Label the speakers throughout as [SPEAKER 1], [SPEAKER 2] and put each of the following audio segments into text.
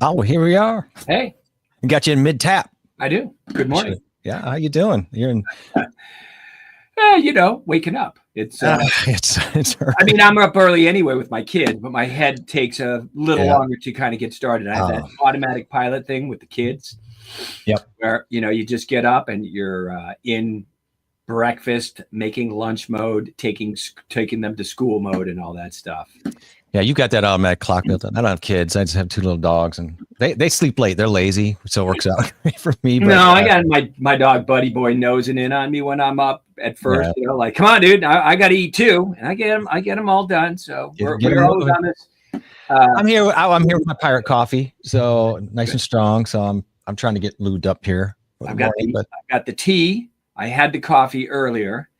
[SPEAKER 1] Oh, well, here we are.
[SPEAKER 2] Hey,
[SPEAKER 1] We got you in mid tap.
[SPEAKER 2] I do. Good morning.
[SPEAKER 1] Yeah, how you doing? You're in.
[SPEAKER 2] Waking up. It's
[SPEAKER 1] It's
[SPEAKER 2] I mean, I'm up early anyway with my kids, but my head takes a little longer to kind of get started. I have that automatic pilot thing with the kids.
[SPEAKER 1] Yep.
[SPEAKER 2] Where, you just get up and you're in breakfast, making lunch mode, taking them to school mode and all that stuff.
[SPEAKER 1] Yeah, you got that automatic clock built in. I don't have kids. I just have two little dogs, and they sleep late. They're lazy, so it works out for me. But,
[SPEAKER 2] no, I got my dog Buddy Boy nosing in on me when I'm up at first.
[SPEAKER 1] Yeah.
[SPEAKER 2] Like, come on, dude, I got to eat too, and I get them all done. So we're always on this.
[SPEAKER 1] I'm here with my pirate coffee, so nice and strong. So I'm trying to get lubed up here.
[SPEAKER 2] I've got the tea. I had the coffee earlier,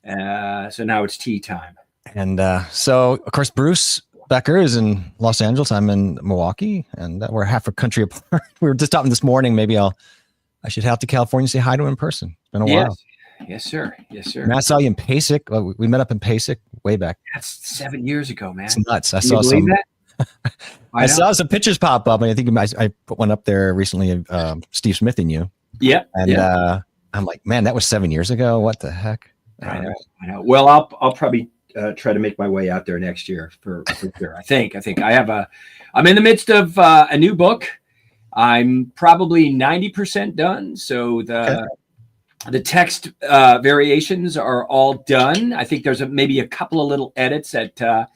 [SPEAKER 2] so now it's tea time. And
[SPEAKER 1] so of course Bruce Becker is in Los Angeles. I'm in Milwaukee, and we're half a country apart. We were just talking this morning. Maybe I should head out to California and say hi to him in person. It's been a while.
[SPEAKER 2] Yes, sir. Yes, sir.
[SPEAKER 1] And I saw you in PASIC. We met up in PASIC way back.
[SPEAKER 2] That's 7 years ago, man.
[SPEAKER 1] It's nuts. I
[SPEAKER 2] saw
[SPEAKER 1] some pictures pop up, and I think I put one up there recently of Steve Smith and you.
[SPEAKER 2] Yeah.
[SPEAKER 1] And I'm like, man, that was 7 years ago. What the heck?
[SPEAKER 2] I know. Well, I'll probably try to make my way out there next year for sure. I think I'm in the midst of a new book. I'm probably 90% done. So the text variations are all done. I think there's maybe a couple of little edits that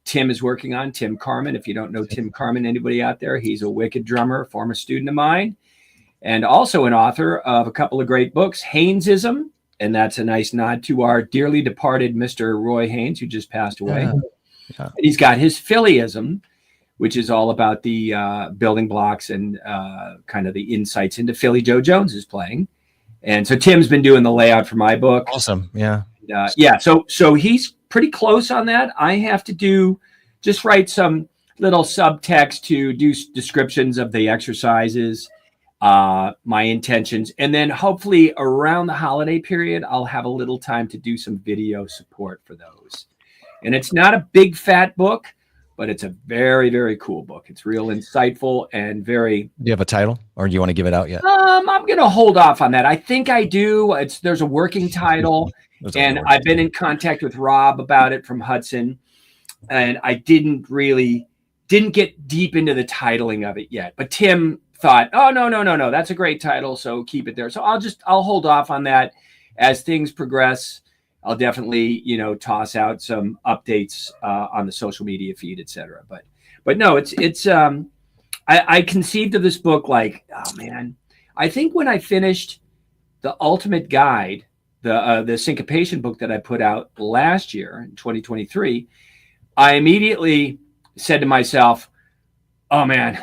[SPEAKER 2] Tim is working on. Tim Carmen. If you don't know Tim Carmen, anybody out there, he's a wicked drummer, former student of mine, and also an author of a couple of great books, Haynesism. And that's a nice nod to our dearly departed Mr. Roy Haynes, who just passed away. And he's got his Phillyism, which is all about the building blocks and kind of the insights into Philly Joe Jones's playing. And so Tim's been doing the layout for my book.
[SPEAKER 1] Awesome. Yeah.
[SPEAKER 2] So he's pretty close on that. I have to just write some little subtext to do descriptions of the exercises, my intentions, and then hopefully around the holiday period, I'll have a little time to do some video support for those. And it's not a big fat book, but it's a very, very cool book. It's real insightful and very.
[SPEAKER 1] Do you have a title, or do you want to give it out yet?
[SPEAKER 2] I'm going to hold off on that. I think I do. There's a working title, and I've been in contact with Rob about it from Hudson, and I didn't get deep into the titling of it yet. But Tim thought, oh, no, that's a great title, so keep it there. So I'll hold off on that. As things progress, I'll definitely, toss out some updates on the social media feed, etc. But no, it's I conceived of this book like, oh man, I think when I finished the Ultimate Guide, the syncopation book that I put out last year in 2023, I immediately said to myself, oh man,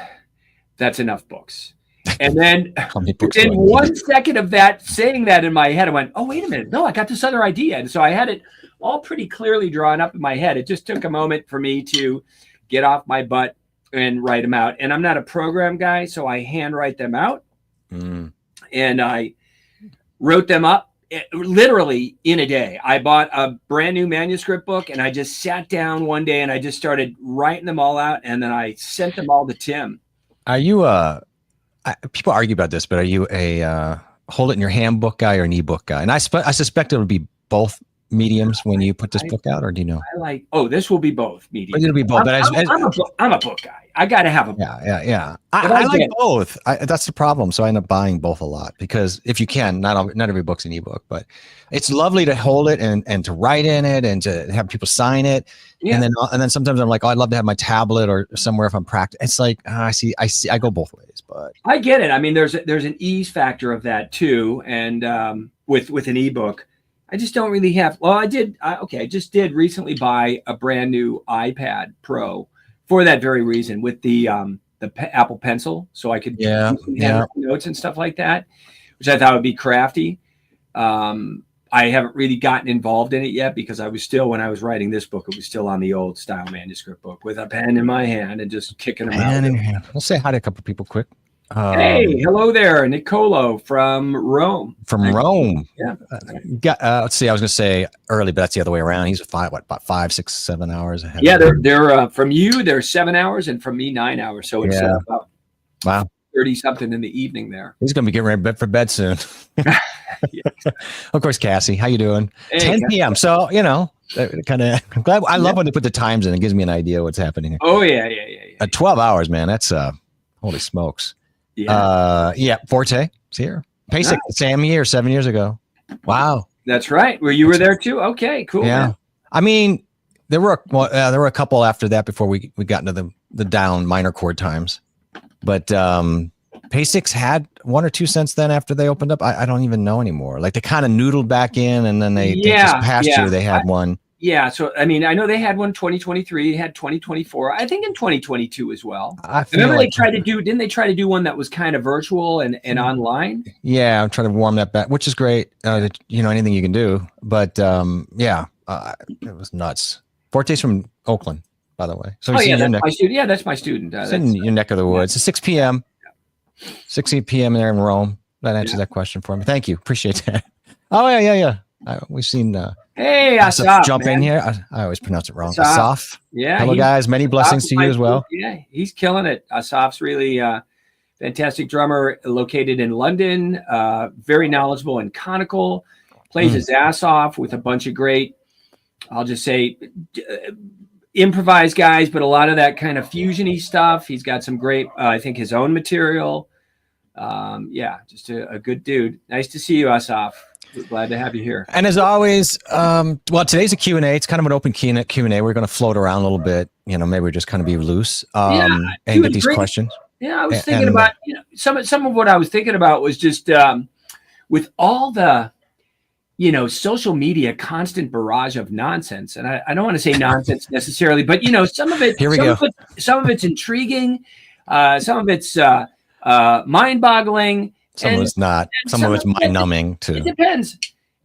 [SPEAKER 2] that's enough books. And then
[SPEAKER 1] How many books
[SPEAKER 2] within
[SPEAKER 1] do I need?
[SPEAKER 2] 1 second of that, saying that in my head, I went, oh, wait a minute. No, I got this other idea. And so I had it all pretty clearly drawn up in my head. It just took a moment for me to get off my butt and write them out. And I'm not a program guy, so I handwrite them out. And I wrote them up literally in a day. I bought a brand new manuscript book and I just sat down one day and I just started writing them all out. And then I sent them all to Tim.
[SPEAKER 1] Are you people argue about this, but are you a hold it in your hand book guy or an ebook guy? And I suspect it would be both mediums when you put this book out, or do you know?
[SPEAKER 2] This will be both mediums.
[SPEAKER 1] It'll be both.
[SPEAKER 2] I'm a book guy. I got to have a book.
[SPEAKER 1] Yeah. I like both. That's the problem. So I end up buying both a lot because if you can, not every book's an ebook, but it's lovely to hold it and to write in it and to have people sign it. Yeah. And then sometimes I'm like, oh, I'd love to have my tablet or somewhere if I'm practicing. It's like I see. I go both ways, but
[SPEAKER 2] I get it. I mean, there's an ease factor of that too, and with an ebook. I just don't really have. Well, I just did recently buy a brand new iPad Pro for that very reason with the Apple Pencil, so I could have notes and stuff like that, which I thought would be crafty. I haven't really gotten involved in it yet because when I was writing this book, it was still on the old style manuscript book with a pen in my hand and just kicking them out.
[SPEAKER 1] In hand. We'll say hi to a couple of people quick.
[SPEAKER 2] Hey, hello there, Nicolo from Rome.
[SPEAKER 1] Rome.
[SPEAKER 2] Yeah.
[SPEAKER 1] Let's see. I was going to say early, but that's the other way around. He's about 5, 6, 7 hours ahead.
[SPEAKER 2] Yeah, they're from you. They're 7 hours, and from me 9 hours. So it's about 30 something in the evening there.
[SPEAKER 1] He's going to be getting ready for bed soon. Of course, Cassie. How you doing? Hey, 10 p.m. So kind of. I'm glad. I love when they put the times in. It gives me an idea what's happening.
[SPEAKER 2] Oh yeah.
[SPEAKER 1] 12 hours, man. That's holy smokes. Forte is here. Pasek, same year, 7 years ago. Wow.
[SPEAKER 2] That's right. You were there too? Okay, cool.
[SPEAKER 1] Yeah. Man. I mean, there were a couple after that before we got into the down minor chord times. But Pasek's had 1 or 2 since then after they opened up. I don't even know anymore. Like they kind of noodled back in and then they just past year they had one.
[SPEAKER 2] Yeah, so I mean, I know they had one 2023, had 2024. I think in 2022, as well. I remember they tried to do. Didn't they try to do one that was kind of virtual and online?
[SPEAKER 1] Yeah, I'm trying to warm that back, which is great. Anything you can do, but it was nuts. Forte's from Oakland, by the way. So
[SPEAKER 2] that's my student. Yeah, that's my student.
[SPEAKER 1] It's in your neck of the woods. It's 6 p.m. 6 p.m. there in Rome. That answers that question for me. Thank you. Appreciate that. Oh yeah. We've seen.
[SPEAKER 2] Hey, Asaf,
[SPEAKER 1] jump in here. I always pronounce it wrong. Asaf.
[SPEAKER 2] Yeah.
[SPEAKER 1] Hello, guys. Many blessings to you as well.
[SPEAKER 2] Yeah, he's killing it. Asaf's really fantastic drummer located in London. Very knowledgeable and conical. Plays his ass off with a bunch of great, I'll just say, improvised guys, but a lot of that kind of fusion-y stuff. He's got some great, I think, his own material. Just a good dude. Nice to see you, Asaf. We're glad to have you here.
[SPEAKER 1] And as always, today's a Q&A. It's kind of an open Q&A. We're going to float around a little bit. Maybe we just kind of be loose and get these questions.
[SPEAKER 2] Yeah, I was thinking about, some of what I was thinking about was just with all the, social media constant barrage of nonsense. And I don't want to say nonsense necessarily, but, some of it, some of it's intriguing. Some of it's mind-boggling.
[SPEAKER 1] Some of it's not. Some of it's mind-numbing too. It
[SPEAKER 2] depends.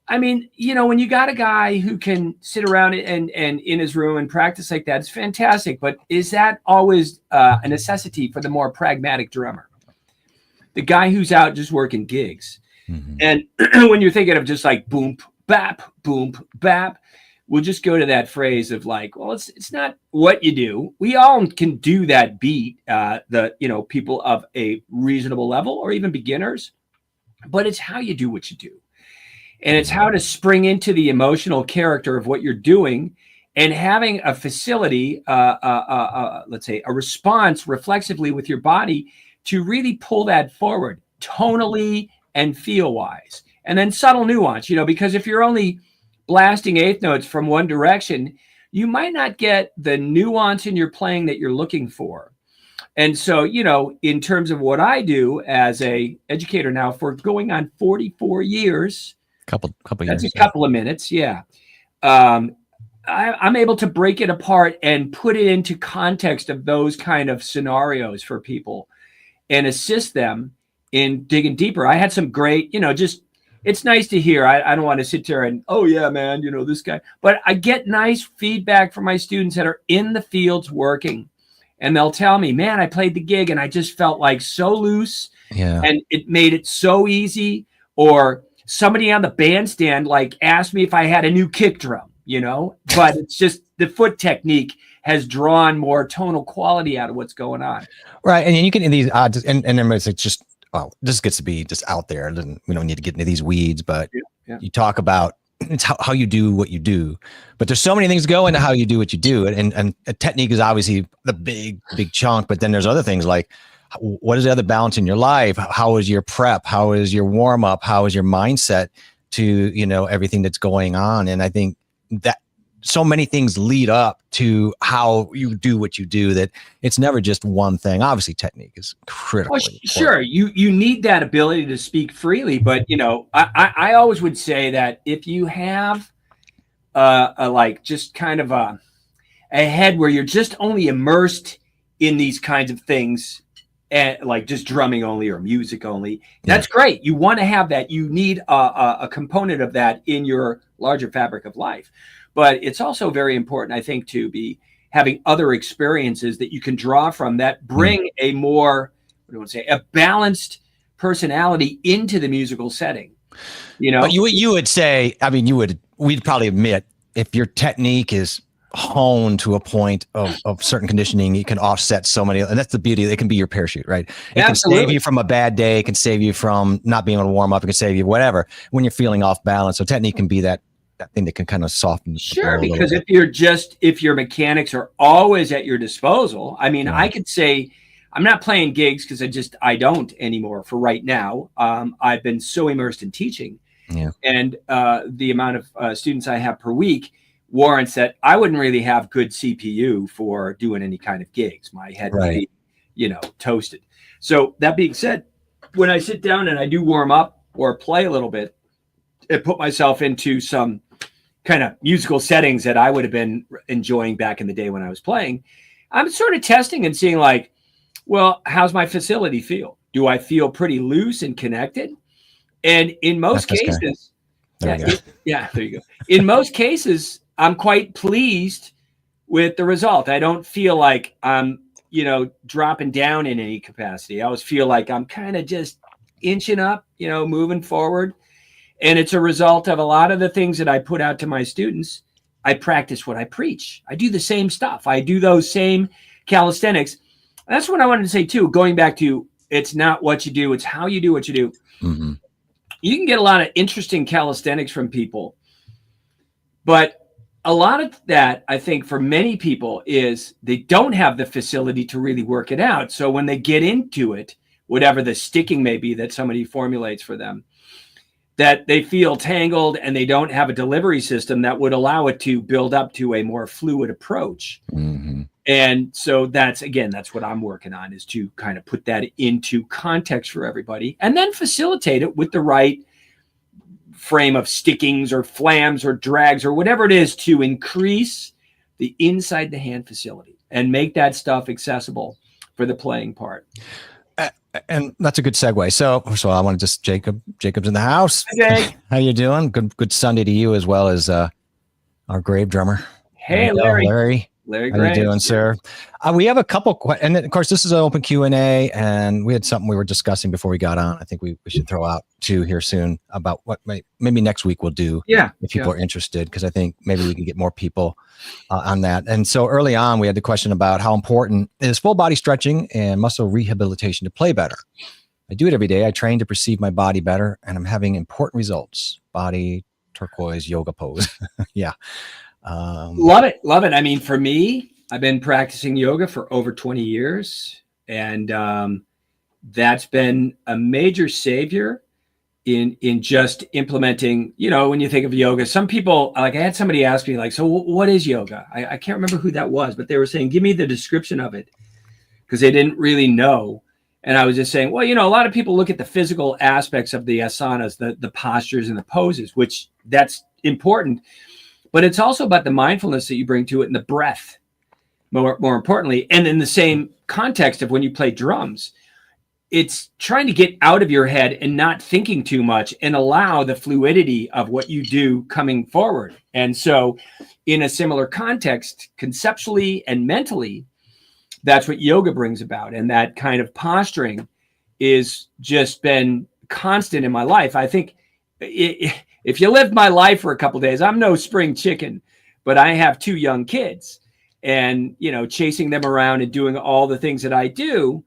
[SPEAKER 2] I mean, when you got a guy who can sit around and in his room and practice like that, it's fantastic. But is that always a necessity for the more pragmatic drummer? The guy who's out just working gigs. Mm-hmm. And when you're thinking of just like boom, bap, we'll just go to that phrase of like, well, it's not what you do. We all can do that beat, people of a reasonable level or even beginners, but it's how you do what you do. And it's how to spring into the emotional character of what you're doing and having a facility, let's say a response reflexively with your body to really pull that forward tonally and feel wise. And then subtle nuance, because if you're only blasting eighth notes from one direction, you might not get the nuance in your playing that you're looking for. And so, in terms of what I do as a educator now for going on 44 years,
[SPEAKER 1] couple years.
[SPEAKER 2] That's a couple of minutes. Yeah. I'm able to break it apart and put it into context of those kind of scenarios for people and assist them in digging deeper. I had some great, just it's nice to hear. I don't want to sit there and, oh yeah, man, this guy, but I get nice feedback from my students that are in the fields working, and they'll tell me, man, I played the gig and I just felt like so loose, and it made it so easy. Or somebody on the bandstand like asked me if I had a new kick drum, but it's just the foot technique has drawn more tonal quality out of what's going on.
[SPEAKER 1] Right. And you can, in these odds, and then it's just, well, this gets to be just out there. We don't need to get into these weeds, but you talk about it's how you do what you do. But there's so many things go into how you do what you do. And a technique is obviously the big chunk, but then there's other things like, what is the other balance in your life? How is your prep? How is your warm up? How is your mindset to, everything that's going on? And I think that so many things lead up to how you do what you do, that it's never just one thing. Obviously technique is critical.
[SPEAKER 2] Well, sure. You need that ability to speak freely, but I always would say that if you have just kind of a head where you're just only immersed in these kinds of things, and like just drumming only or music only, that's great. You want to have that. You need a component of that in your larger fabric of life. But it's also very important, I think, to be having other experiences that you can draw from that bring a more, a balanced personality into the musical setting.
[SPEAKER 1] But you would say, we'd probably admit, if your technique is honed to a point of certain conditioning, you can offset so many, and that's the beauty. It can be your parachute, right? It can save you from a bad day. It can save you from not being able to warm up. It can save you whatever when you're feeling off balance. So technique can be that thing that can kind of soften.
[SPEAKER 2] Sure, because if your mechanics are always at your disposal, I could say I'm not playing gigs because I don't anymore for right now. I've been so immersed in teaching, and the amount of students I have per week warrants that I wouldn't really have good CPU for doing any kind of gigs. My head would be, toasted. So that being said, when I sit down and I do warm up or play a little bit, and put myself into some kind of musical settings that I would have been enjoying back in the day when I was playing, I'm sort of testing and seeing like, well, how's my facility feel? Do I feel pretty loose and connected? And in most cases, there you go. In most cases, I'm quite pleased with the result. I don't feel like I'm, dropping down in any capacity. I always feel like I'm kind of just inching up, moving forward. And it's a result of a lot of the things that I put out to my students. I practice what I preach. I do the same stuff. I do those same calisthenics. That's what I wanted to say too, going back to, it's not what you do, it's how you do what you do. Mm-hmm. You can get a lot of interesting calisthenics from people, but a lot of that, I think, for many people is they don't have the facility to really work it out. So when they get into it, whatever the sticking may be that somebody formulates for them, that they feel tangled and they don't have a delivery system that would allow it to build up to a more fluid approach. Mm-hmm. And so that's what I'm working on, is to kind of put that into context for everybody and then facilitate it with the right frame of stickings or flams or drags or whatever it is to increase the inside the hand facility and make that stuff accessible for the playing part.
[SPEAKER 1] And that's a good segue. So I want to just Jacob's in the house.
[SPEAKER 2] Okay.
[SPEAKER 1] How you doing? Good Sunday to you, as well as our grave drummer.
[SPEAKER 2] Hey, Larry.
[SPEAKER 1] Larry, how you doing, sir? We have a couple, and then, of course, this is an open Q&A, and we had something we were discussing before we got on. I think we should throw out too here soon about what maybe next week we'll do.
[SPEAKER 2] Yeah,
[SPEAKER 1] if people are interested, because I think maybe we can get more people on that. And so early on, we had the question about how important is full body stretching and muscle rehabilitation to play better. I do it every day. I train to perceive my body better, and I'm having important results. Body turquoise yoga pose. Yeah.
[SPEAKER 2] Love it. I mean, for me, I've been practicing yoga for over 20 years, and that's been a major savior in just implementing, when you think of yoga. Some people, like I had somebody ask me, like, so what is yoga? I can't remember who that was, but they were saying, give me the description of it, because they didn't really know. And I was just saying, well, a lot of people look at the physical aspects of the asanas, the postures and the poses, which that's important. But it's also about the mindfulness that you bring to it and the breath, more importantly. And in the same context of when you play drums, it's trying to get out of your head and not thinking too much and allow the fluidity of what you do coming forward. And so in a similar context, conceptually and mentally, that's what yoga brings about. And that kind of posturing is just been constant in my life. I think if you lived my life for a couple of days, I'm no spring chicken, but I have 2 young kids, and, you know, chasing them around and doing all the things that I do.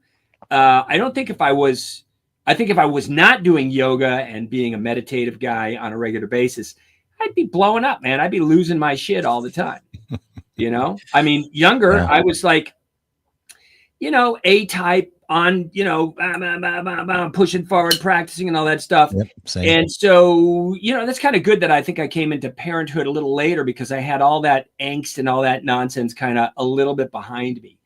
[SPEAKER 2] I think if I was not doing yoga and being a meditative guy on a regular basis, I'd be blowing up, man. I'd be losing my shit all the time. You know, I mean, younger, yeah. I was like, you know, A-type on, you know, pushing forward, practicing and all that stuff.
[SPEAKER 1] Yep, same.
[SPEAKER 2] And so, you know, that's kind of good that I think I came into parenthood a little later, because I had all that angst and all that nonsense kind of a little bit behind me.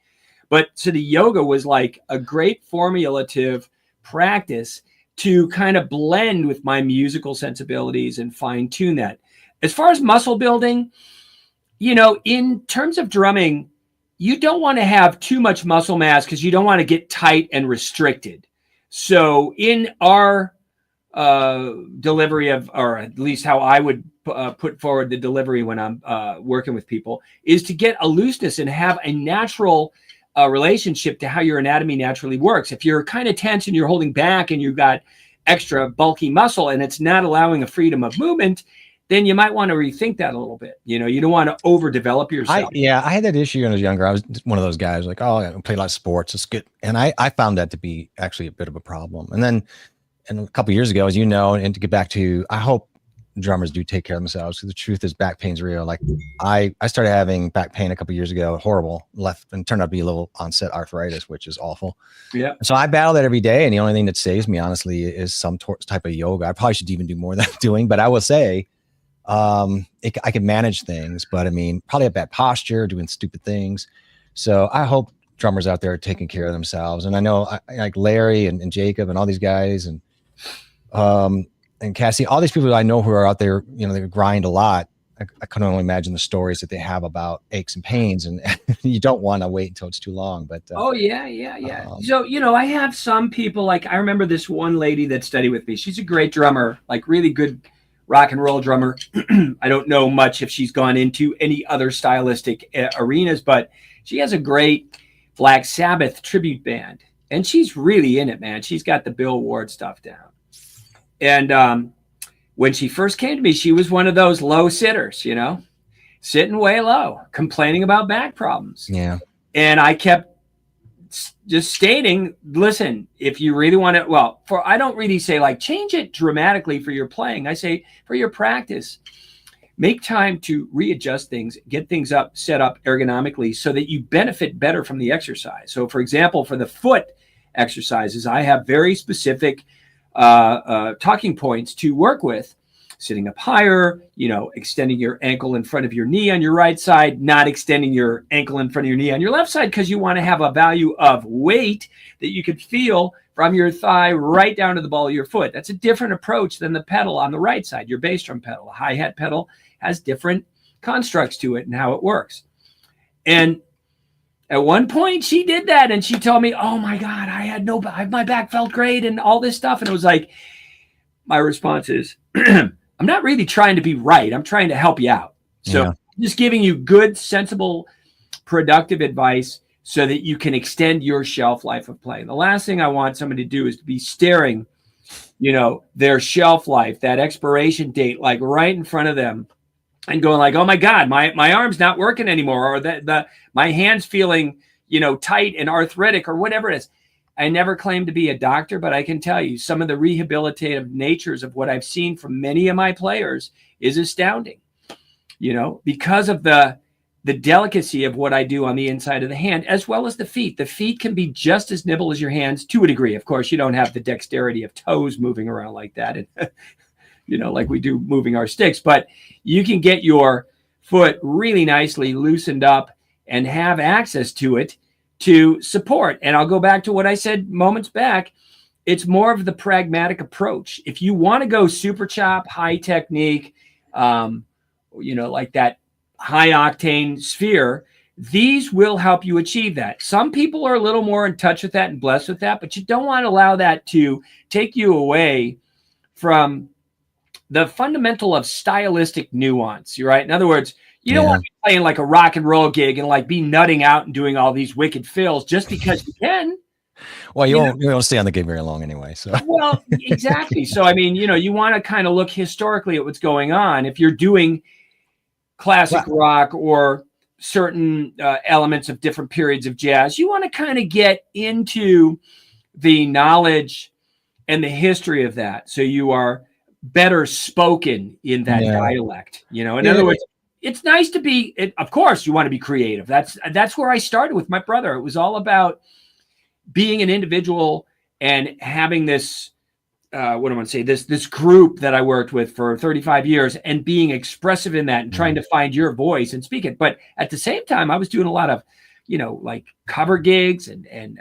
[SPEAKER 2] But so the yoga was like a great formulative practice to kind of blend with my musical sensibilities and fine tune that. As far as muscle building, you know, in terms of drumming, you don't want to have too much muscle mass because you don't want to get tight and restricted. So in our delivery of, or at least how I would put forward the delivery when I'm working with people, is to get a looseness and have a natural relationship to how your anatomy naturally works. If you're kind of tense and you're holding back and you've got extra bulky muscle and it's not allowing a freedom of movement, then you might want to rethink that a little bit. You know, you don't want to overdevelop yourself.
[SPEAKER 1] I had that issue when I was younger. I was one of those guys like, oh, I play a lot of sports. It's good. And I found that to be actually a bit of a problem. And then a couple of years ago, as you know, and to get back to, I hope drummers do take care of themselves. The truth is back pain's real. Like I started having back pain a couple of years ago, horrible, and turned out to be a little onset arthritis, which is awful. Yeah. So I battle that every day. And the only thing that saves me, honestly, is some type of yoga. I probably should even do more than I'm doing, but I will say, I can manage things, but I mean, probably have bad posture, doing stupid things. So I hope drummers out there are taking care of themselves. And I know like Larry and Jacob and all these guys and Cassie, all these people I know who are out there, you know, they grind a lot. I can only imagine the stories that they have about aches and pains, and you don't want to wait until it's too long. But
[SPEAKER 2] oh yeah. So, you know, I have some people, like I remember this one lady that studied with me. She's a great drummer, like really good rock and roll drummer. I don't know much if she's gone into any other stylistic arenas, but she has a great Black Sabbath tribute band, and she's really in it, man. She's got the Bill Ward stuff down. And when she first came to me, she was one of those low sitters, you know, sitting way low, complaining about back problems.
[SPEAKER 1] Yeah.
[SPEAKER 2] And I kept just stating, listen, if you really want to, I don't really say like change it dramatically for your playing. I say for your practice, make time to readjust things, get things set up ergonomically so that you benefit better from the exercise. So for example, for the foot exercises, I have very specific talking points to work with. Sitting up higher, you know, extending your ankle in front of your knee on your right side, not extending your ankle in front of your knee on your left side, because you want to have a value of weight that you could feel from your thigh right down to the ball of your foot. That's a different approach than the pedal on the right side, your bass drum pedal. A hi-hat pedal has different constructs to it and how it works. And at one point she did that and she told me, oh my God, my back felt great and all this stuff. And it was like, my response is, I'm not really trying to be right. I'm trying to help you out. So I'm just giving you good, sensible, productive advice so that you can extend your shelf life of play. The last thing I want somebody to do is to be staring, you know, their shelf life, that expiration date, like right in front of them and going like, oh my God, my arm's not working anymore. Or my hand's feeling, you know, tight and arthritic or whatever it is. I never claimed to be a doctor, but I can tell you some of the rehabilitative natures of what I've seen from many of my players is astounding, you know, because of the delicacy of what I do on the inside of the hand, as well as the feet. The feet can be just as nimble as your hands to a degree. Of course, you don't have the dexterity of toes moving around like that, and you know, like we do moving our sticks, but you can get your foot really nicely loosened up and have access to it to support. And I'll go back to what I said moments back. It's more of the pragmatic approach. If you want to go super chop, high technique, you know, like that high octane sphere, these will help you achieve that. Some people are a little more in touch with that and blessed with that, but you don't want to allow that to take you away from the fundamental of stylistic nuance. You're right. In other words, you don't want to be playing like a rock and roll gig and like be nutting out and doing all these wicked fills just because you can.
[SPEAKER 1] Well, you won't stay on the gig very long anyway. So
[SPEAKER 2] well, exactly. So I mean, you want to kind of look historically at what's going on. If you're doing classic rock or certain elements of different periods of jazz, you want to kind of get into the knowledge and the history of that, so you are better spoken in that dialect. In other words, it's nice to be. Of course, you want to be creative. That's where I started with my brother. It was all about being an individual and having this. What do I want to say? This group that I worked with for 35 years and being expressive in that and trying to find your voice and speak it. But at the same time, I was doing a lot of, like cover gigs and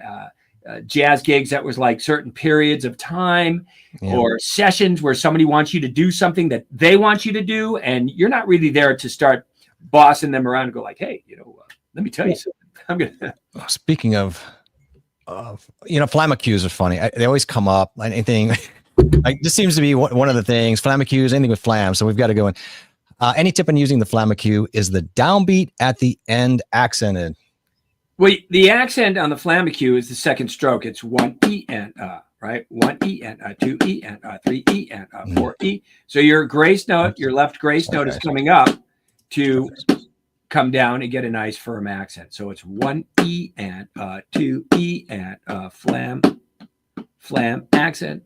[SPEAKER 2] jazz gigs that was like certain periods of time or sessions where somebody wants you to do something that they want you to do. And you're not really there to start bossing them around and go like, hey, let me tell you something. I'm going to.
[SPEAKER 1] Speaking of, flamma cues are funny. They always come up. Anything. This seems to be one of the things. Flamma cues, anything with flam. So we've got to go in. Any tip on using the flamma cue? Is the downbeat at the end accented?
[SPEAKER 2] Well, the accent on the flamma cue is the second stroke. It's 1 E and right? 1 E and 2 E and 3 E and 4 E. So your grace note, your left grace note is coming up to come down and get a nice firm accent. So it's 1 E and 2 E and flam accent.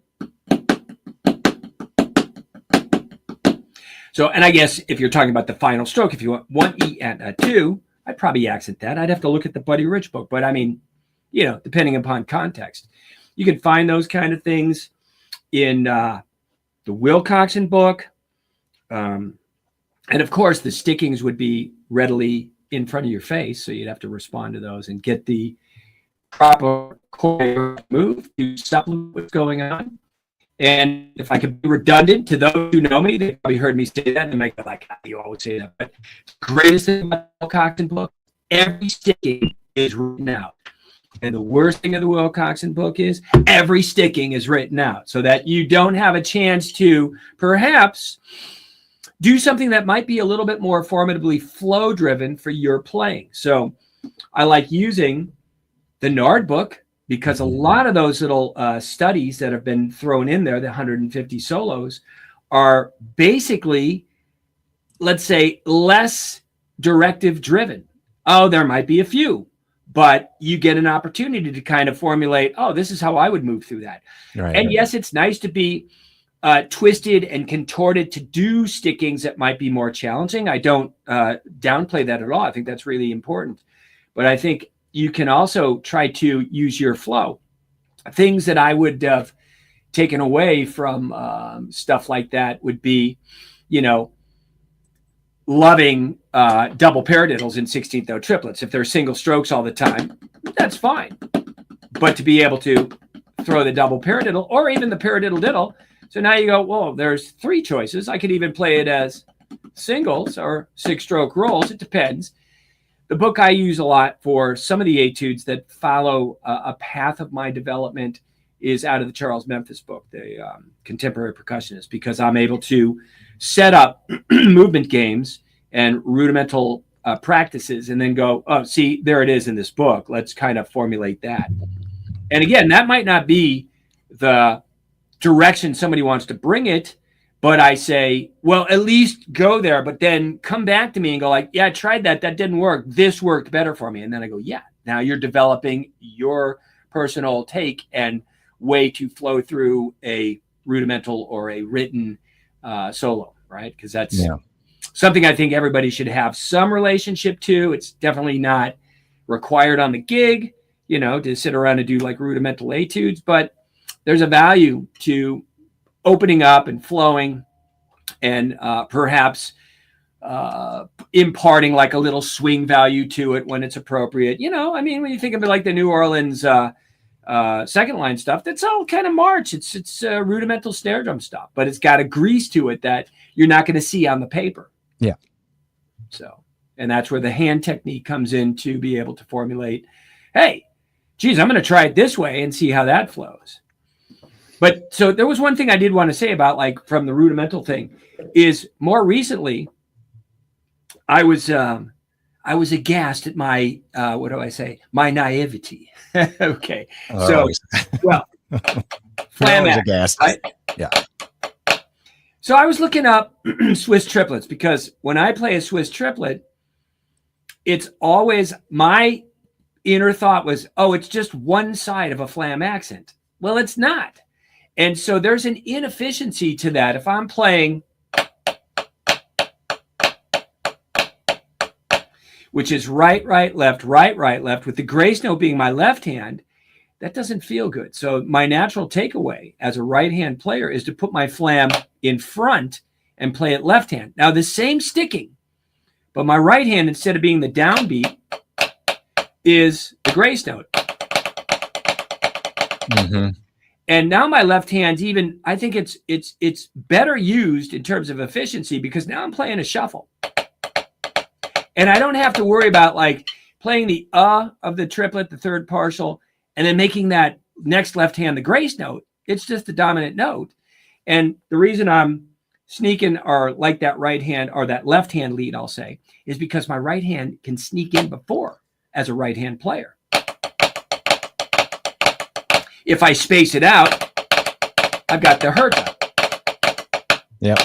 [SPEAKER 2] So, and I guess if you're talking about the final stroke, if you want 1 E and 2, I'd probably accent that. I'd have to look at the Buddy Rich book, but I mean, depending upon context, you can find those kind of things in the Wilcoxon book. And of course, the stickings would be readily in front of your face. So you'd have to respond to those and get the proper chord move to supplement what's going on. And if I could be redundant to those who know me, they probably heard me say that and they might be like, you always say that. But the greatest thing about the Wilcoxon book, every sticking is written out. And the worst thing of the Wilcoxon book is every sticking is written out so that you don't have a chance to perhaps do something that might be a little bit more formidably flow driven for your playing. So I like using the Nard book, because a lot of those little studies that have been thrown in there, the 150 solos, are basically, let's say, less directive driven. Oh, there might be a few, but you get an opportunity to kind of formulate, oh, this is how I would move through that. Right. And yes, it's nice to be twisted and contorted to do stickings that might be more challenging. I don't downplay that at all. I think that's really important. But I think you can also try to use your flow. Things that I would have taken away from stuff like that would be, loving double paradiddles in 16th note triplets. If they're single strokes all the time, that's fine. But to be able to throw the double paradiddle or even the paradiddle diddle, so now you go, whoa, there's 3 choices. I could even play it as singles or 6-stroke rolls. It depends. The book I use a lot for some of the etudes that follow a path of my development is out of the Charles Memphis book, the Contemporary Percussionist, because I'm able to set up movement games and rudimental practices and then go, oh, see, there it is in this book. Let's kind of formulate that. And again, that might not be the direction somebody wants to bring it, but I say, well, at least go there, but then come back to me and go like, yeah, I tried that. That didn't work. This worked better for me. And then I go, yeah, now you're developing your personal take and way to flow through a rudimental or a written solo, right? Because that's something I think everybody should have some relationship to. It's definitely not required on the gig, to sit around and do like rudimental etudes, but there's a value to opening up and flowing and perhaps imparting like a little swing value to it when it's appropriate. When you think of it like the New Orleans second line stuff, that's all kind of march. It's rudimental snare drum stuff, but it's got a grease to it that you're not going to see on the paper.
[SPEAKER 1] Yeah.
[SPEAKER 2] So And that's where the hand technique comes in to be able to formulate, hey, geez, I'm going to try it this way and see how that flows. But so there was one thing I did want to say about, like, from the rudimental thing is more recently, I was aghast at my, what do I say? My naivety. Okay. So, well, flam aghast, right?
[SPEAKER 1] Yeah.
[SPEAKER 2] So I was looking up Swiss triplets, because when I play a Swiss triplet, it's always, my inner thought was, oh, it's just one side of a flam accent. Well, it's not. And so there's an inefficiency to that. If I'm playing, which is right, right, left, with the grace note being my left hand, that doesn't feel good. So my natural takeaway as a right hand player is to put my flam in front and play it left hand. Now, the same sticking, but my right hand, instead of being the downbeat, is the grace note.
[SPEAKER 1] Mm-hmm.
[SPEAKER 2] And now my left hand's even, I think it's better used in terms of efficiency, because now I'm playing a shuffle. And I don't have to worry about, like, playing the of the triplet, the third partial, and then making that next left hand the grace note. It's just the dominant note. And the reason I'm sneaking, or like that right hand, or that left hand lead, I'll say, is because my right hand can sneak in before as a right hand player. If I space it out, I've got the herta.
[SPEAKER 1] Yep.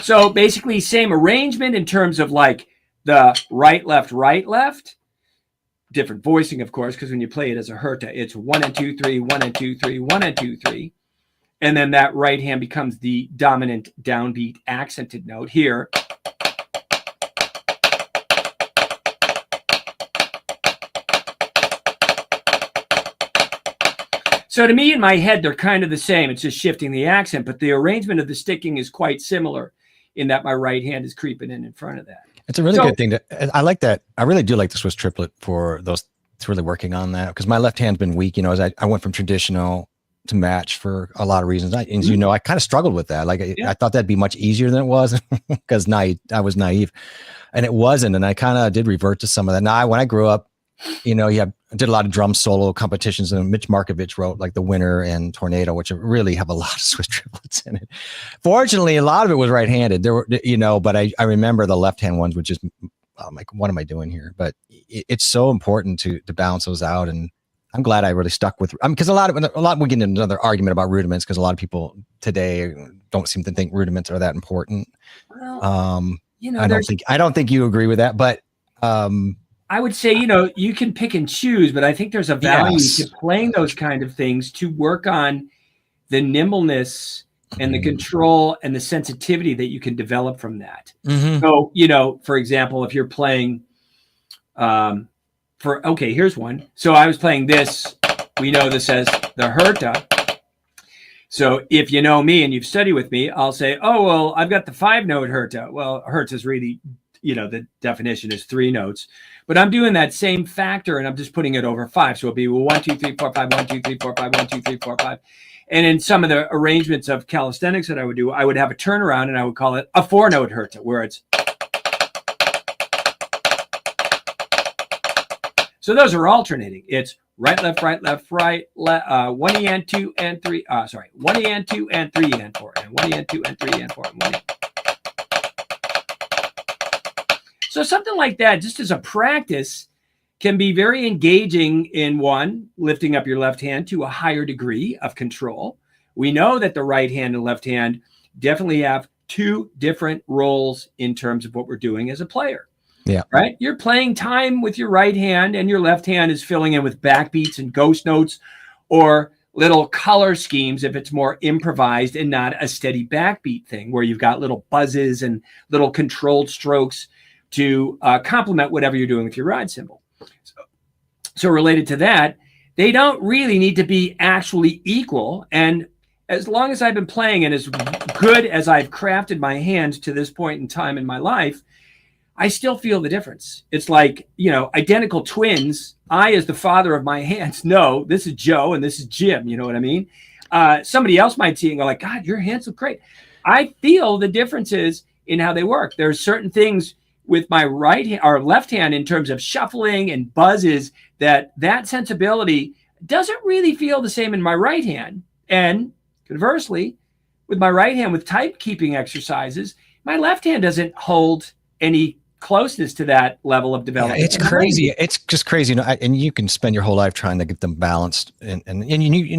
[SPEAKER 2] So basically, same arrangement in terms of, like, the right, left. Different voicing, of course, because when you play it as a herta, it's 1 and 2, 3, 1 and 2, 3, 1 and 2, 3. And then that right hand becomes the dominant downbeat accented note here. So to me, in my head, they're kind of the same. It's just shifting the accent, but the arrangement of the sticking is quite similar in that my right hand is creeping in front of that.
[SPEAKER 1] It's a really good thing. I like that. I really do like the Swiss triplet for those. It's really working on that, because my left hand's been weak. You know, as I went from traditional to match for a lot of reasons. You know, I kind of struggled with that. Like, I thought that'd be much easier than it was, because I was naive, and it wasn't. And I kind of did revert to some of that. Now, when I grew up, you know, I did a lot of drum solo competitions, and Mitch Markovich wrote, like, The Winner and Tornado, which really have a lot of Swiss triplets in it. Fortunately, a lot of it was right-handed. There were, you know, but I remember the left-hand ones, which is, I'm like, what am I doing here? But it's so important to balance those out. And I'm glad I really stuck with, because a lot we get into another argument about rudiments, because a lot of people today don't seem to think rudiments are that important.
[SPEAKER 2] Well, you know,
[SPEAKER 1] I don't think you agree with that, but
[SPEAKER 2] I would say, you know, you can pick and choose, but I think there's a value to playing those kind of things to work on the nimbleness and the control and the sensitivity that you can develop from that. Mm-hmm. So, you know, for example, if you're playing here's one. So I was playing this, we know this as the herta. So if you know me and you've studied with me, I'll say, oh, well, I've got the 5-note herta. Well, herta is really, you know, the definition is 3 notes. But I'm doing that same factor, and I'm just putting it over 5. So it'll be 1, 2, 3, 4, 5, 1, 2, 3, 4, 5, 1, 2, 3, 4, 5. And in some of the arrangements of calisthenics that I would do, I would have a turnaround, and I would call it a 4-note herta, where it's. So those are alternating. It's right, left, 1 E and 2 and 3. 1 E and 2 and 3 and 4, and 1 E and 2 and 3 and 4, and 1 E. So something like that, just as a practice, can be very engaging in, one, lifting up your left hand to a higher degree of control. We know that the right hand and left hand definitely have 2 different roles in terms of what we're doing as a player. Yeah. Right? You're playing time with your right hand, and your left hand is filling in with backbeats and ghost notes, or little color schemes if it's more improvised and not a steady backbeat thing, where you've got little buzzes and little controlled strokes to complement whatever you're doing with your ride cymbal. So related to that, they don't really need to be actually equal. And as long as I've been playing, and as good as I've crafted my hand to this point in time in my life, I still feel the difference. It's like, you know, identical twins. I, as the father of my hands, know this is Joe and this is Jim. You know what I mean? Somebody else might see it and go like, God, your hands look great. I feel the differences in how they work. There's certain things with my right hand or left hand in terms of shuffling and buzzes that sensibility doesn't really feel the same in my right hand. And conversely, with my right hand, with type keeping exercises, my left hand doesn't hold any closeness to that level of development.
[SPEAKER 1] Yeah, it's crazy. It's just crazy. And you can spend your whole life trying to get them balanced. And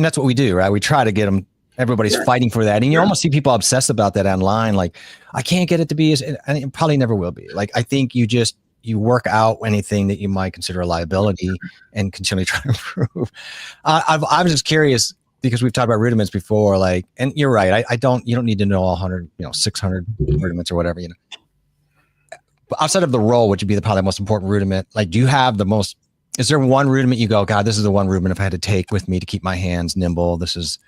[SPEAKER 1] that's what we do, right? We try to get them. Everybody's fighting for that. And you almost see people obsessed about that online. Like, I can't get it to be and it probably never will be. Like, I think you work out anything that you might consider a liability and continually try to improve. I was just curious because we've talked about rudiments before, like, and you're right. You don't need to know all 100, 600 rudiments or whatever, But outside of the roll, which would be probably the most important rudiment, like, do you have is there one rudiment you go, God, this is the one rudiment if I had to take with me to keep my hands nimble? This is,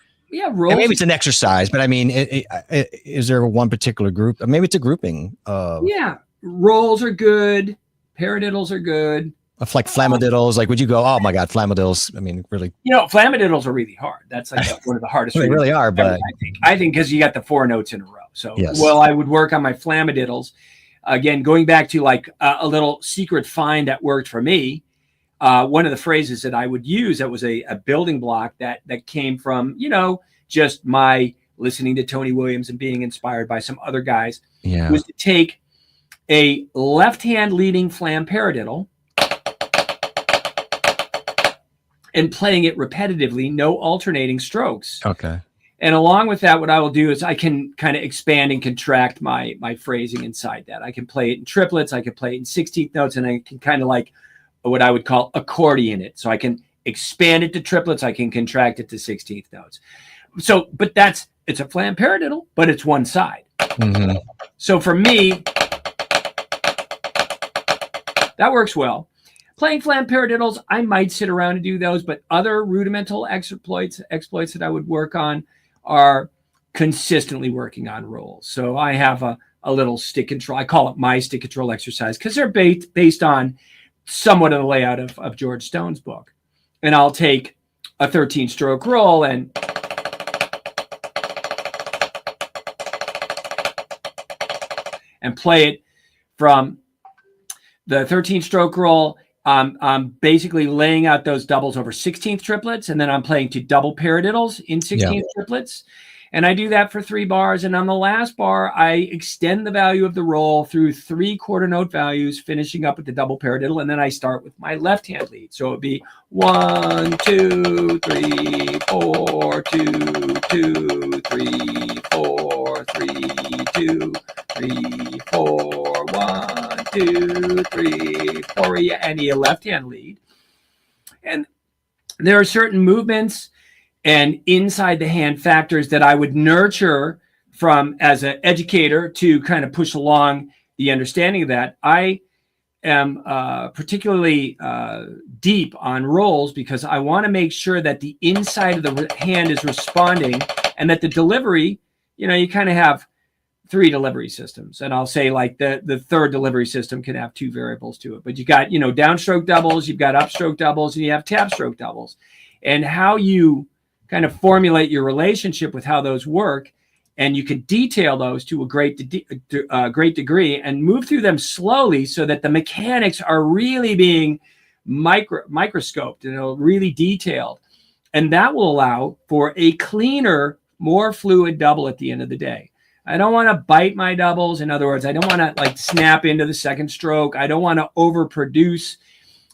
[SPEAKER 1] rolls. Maybe it's an exercise, but I mean, is there one particular group? Maybe it's a grouping of.
[SPEAKER 2] Yeah. Rolls are good. Paradiddles are good.
[SPEAKER 1] Like flammadiddles, like, would you go, oh my God, flammadiddles? I mean, really.
[SPEAKER 2] Flammadiddles are really hard. That's like one of the hardest.
[SPEAKER 1] They really are, but
[SPEAKER 2] I think because you got the 4 notes in a row. So, I would work on my flammadiddles. Again, going back to like a little secret find that worked for me. One of the phrases that I would use that was a building block that came from, just my listening to Tony Williams and being inspired by some other guys was to take a left hand leading flam paradiddle and playing it repetitively, no alternating strokes.
[SPEAKER 1] Okay.
[SPEAKER 2] And along with that, what I will do is I can kind of expand and contract my phrasing inside that. I can play it in triplets. I can play it in 16th notes, and I can kind of like what I would call accordion it. So I can expand it to triplets. I can contract it to 16th notes. So, but it's a flam paradiddle, but it's one side. Mm-hmm. So for me, that works well. Playing flam paradiddles, I might sit around and do those, but other rudimental exploits that I would work on are consistently working on rolls. So I have a little stick control. I call it my stick control exercise because they're based on somewhat of the layout of George Stone's book. And I'll take a 13-stroke roll and play it from the 13-stroke roll. I'm basically laying out those doubles over 16th triplets, and then I'm playing 2 double paradiddles in 16th triplets. And I do that for 3 bars. And on the last bar, I extend the value of the roll through 3 quarter note values, finishing up with the double paradiddle. And then I start with my left hand lead. So it would be 1, 2, 3, 4, 2, 2, 3, 4, 3, 2, 3, 4, 1, 2, 3, 4, and a left hand lead. And there are certain movements and inside the hand factors that I would nurture from as an educator to kind of push along the understanding of that. I am particularly deep on rolls because I want to make sure that the inside of the hand is responding and that the delivery, you kind of have 3 delivery systems. And I'll say like the third delivery system can have 2 variables to it. But you got, downstroke doubles, you've got upstroke doubles, and you have tapstroke doubles. And how you kind of formulate your relationship with how those work, and you can detail those to a great degree and move through them slowly so that the mechanics are really being microscoped, really detailed. And that will allow for a cleaner, more fluid double at the end of the day. I don't want to bite my doubles. In other words, I don't want to like snap into the second stroke. I don't want to overproduce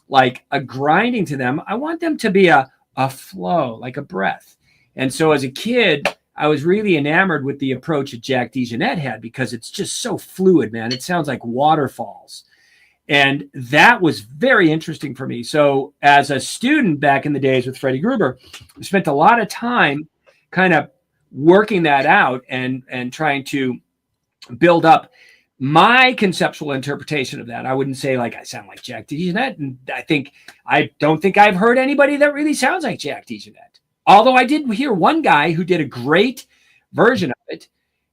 [SPEAKER 2] like a grinding to them. I want them to be a flow, like a breath. And so as a kid, I was really enamored with the approach that Jack DeJohnette had because it's just so fluid, man. It sounds like waterfalls. And that was very interesting for me. So as a student back in the days with Freddie Gruber, I spent a lot of time kind of working that out and trying to build up my conceptual interpretation of that. I wouldn't say like I sound like Jack DeJohnette, and I don't think I've heard anybody that really sounds like Jack DeJohnette. Although I did hear one guy who did a great version of it,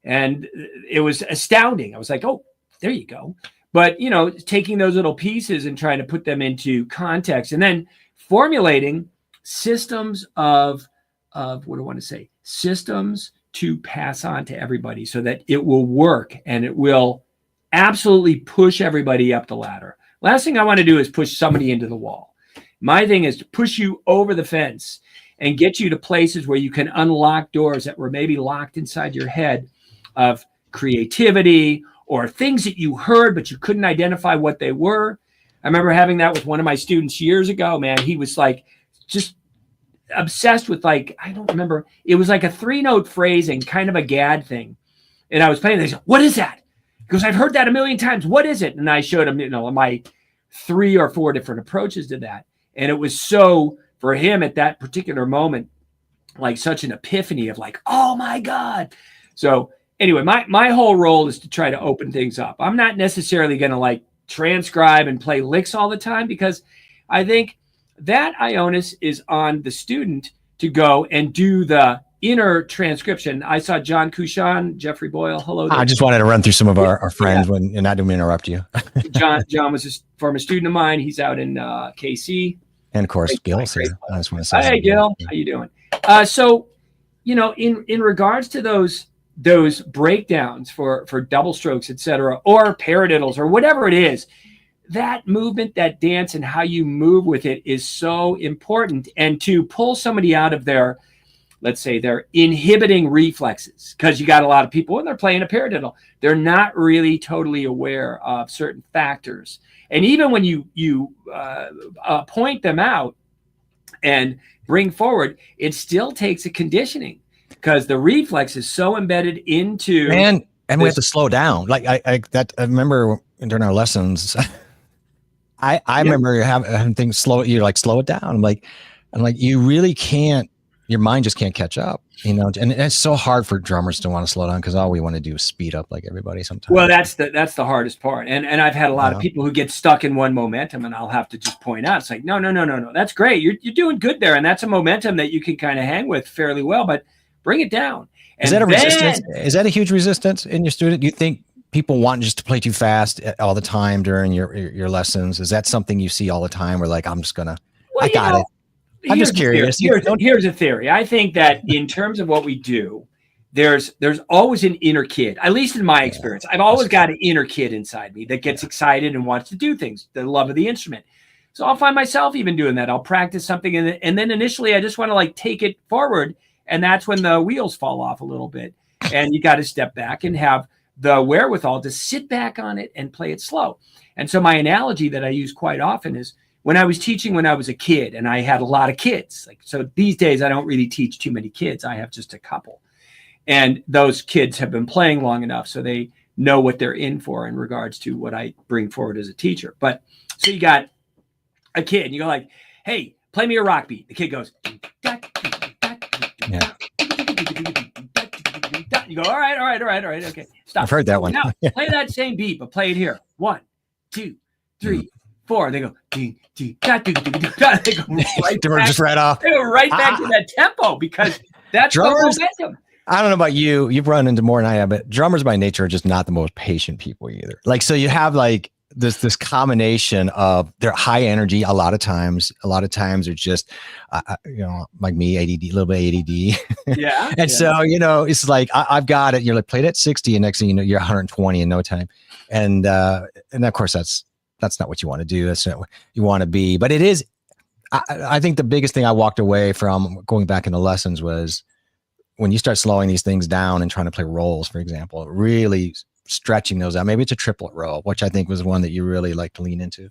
[SPEAKER 2] and it was astounding. I was like, oh, there you go. But taking those little pieces and trying to put them into context, and then formulating systems of what do I want to say? Systems to pass on to everybody so that it will work and it will absolutely push everybody up the ladder. Last thing I want to do is push somebody into the wall. My thing is to push you over the fence and get you to places where you can unlock doors that were maybe locked inside your head of creativity or things that you heard, but you couldn't identify what they were. I remember having that with one of my students years ago, man. He was like just obsessed with like, I don't remember. It was like a 3-note phrasing, kind of a gad thing. And I was playing this. What is that? He goes, I've heard that a million times. What is it? And I showed him, my 3 or 4 different approaches to that. And it was so, for him at that particular moment, like such an epiphany of like, oh my God. So anyway, my whole role is to try to open things up. I'm not necessarily going to like transcribe and play licks all the time, because I think that onus is on the student to go and do the inner transcription. I saw John Cushan, Jeffrey Boyle. Hello there.
[SPEAKER 1] I just wanted to run through some of our friends and I didn't interrupt you.
[SPEAKER 2] John was a former student of mine. He's out in KC.
[SPEAKER 1] And of course, Gil's here. I just want to say,
[SPEAKER 2] hey, Gil, how you doing? So, in regards to those breakdowns for double strokes, etc., or paradiddles, or whatever it is, that movement, that dance, and how you move with it is so important. And to pull somebody out of their, let's say, their inhibiting reflexes, because you got a lot of people when they're playing a paradiddle, they're not really totally aware of certain factors. And even when you point them out and bring forward, it still takes a conditioning, because the reflex is so embedded into
[SPEAKER 1] and we have to slow down. Like I remember during our lessons, I remember having things slow it down. I'm like, you really can't. Your mind just can't catch up, and it's so hard for drummers to want to slow down, because all we want to do is speed up like everybody sometimes.
[SPEAKER 2] Well, that's the hardest part. And I've had a lot of people who get stuck in one momentum, and I'll have to just point out, it's like, no. That's great. You're doing good there. And that's a momentum that you can kind of hang with fairly well, but bring it down. And
[SPEAKER 1] is that a resistance? Is that a huge resistance in your student? Do you think people want just to play too fast all the time during your lessons? Is that something you see all the time, where like, I'm just going to, I got it. I'm just curious.
[SPEAKER 2] Here's a theory. I think that in terms of what we do, there's always an inner kid, at least in my experience. I've always got an inner kid inside me that gets excited and wants to do things, the love of the instrument. So I'll find myself even doing that. I'll practice something, and then initially I just want to like take it forward, and that's when the wheels fall off a little bit. And you got to step back and have the wherewithal to sit back on it and play it slow. And so my analogy that I use quite often is, when I was teaching when I was a kid, and I had a lot of kids, so these days I don't really teach too many kids. I have just a couple. And those kids have been playing long enough, so they know what they're in for in regards to what I bring forward as a teacher. But so you got a kid, and you go like, hey, play me a rock beat. The kid goes,
[SPEAKER 1] yeah.
[SPEAKER 2] You go, all right, okay, stop.
[SPEAKER 1] I've heard that one.
[SPEAKER 2] Now, play that same beat, but play it here. 1, 2, 3, 4. They go, they go right back,
[SPEAKER 1] just right off.
[SPEAKER 2] They go right back to that tempo, because that's drummers, the momentum.
[SPEAKER 1] I don't know about you. You've run into more than I have, but drummers by nature are just not the most patient people either. Like, so you have like this combination of they're high energy a lot of times. A lot of times they're just, like me, ADD, a little bit ADD.
[SPEAKER 2] Yeah.
[SPEAKER 1] And so, it's like, I've got it. You're like, played at 60, and next thing you know, you're 120 in no time. And of course that's not what you want to do. That's not what you want to be. But it is, I think the biggest thing I walked away from going back into lessons was when you start slowing these things down and trying to play rolls, for example, really stretching those out. Maybe it's a triplet roll, which I think was one that you really like to lean into.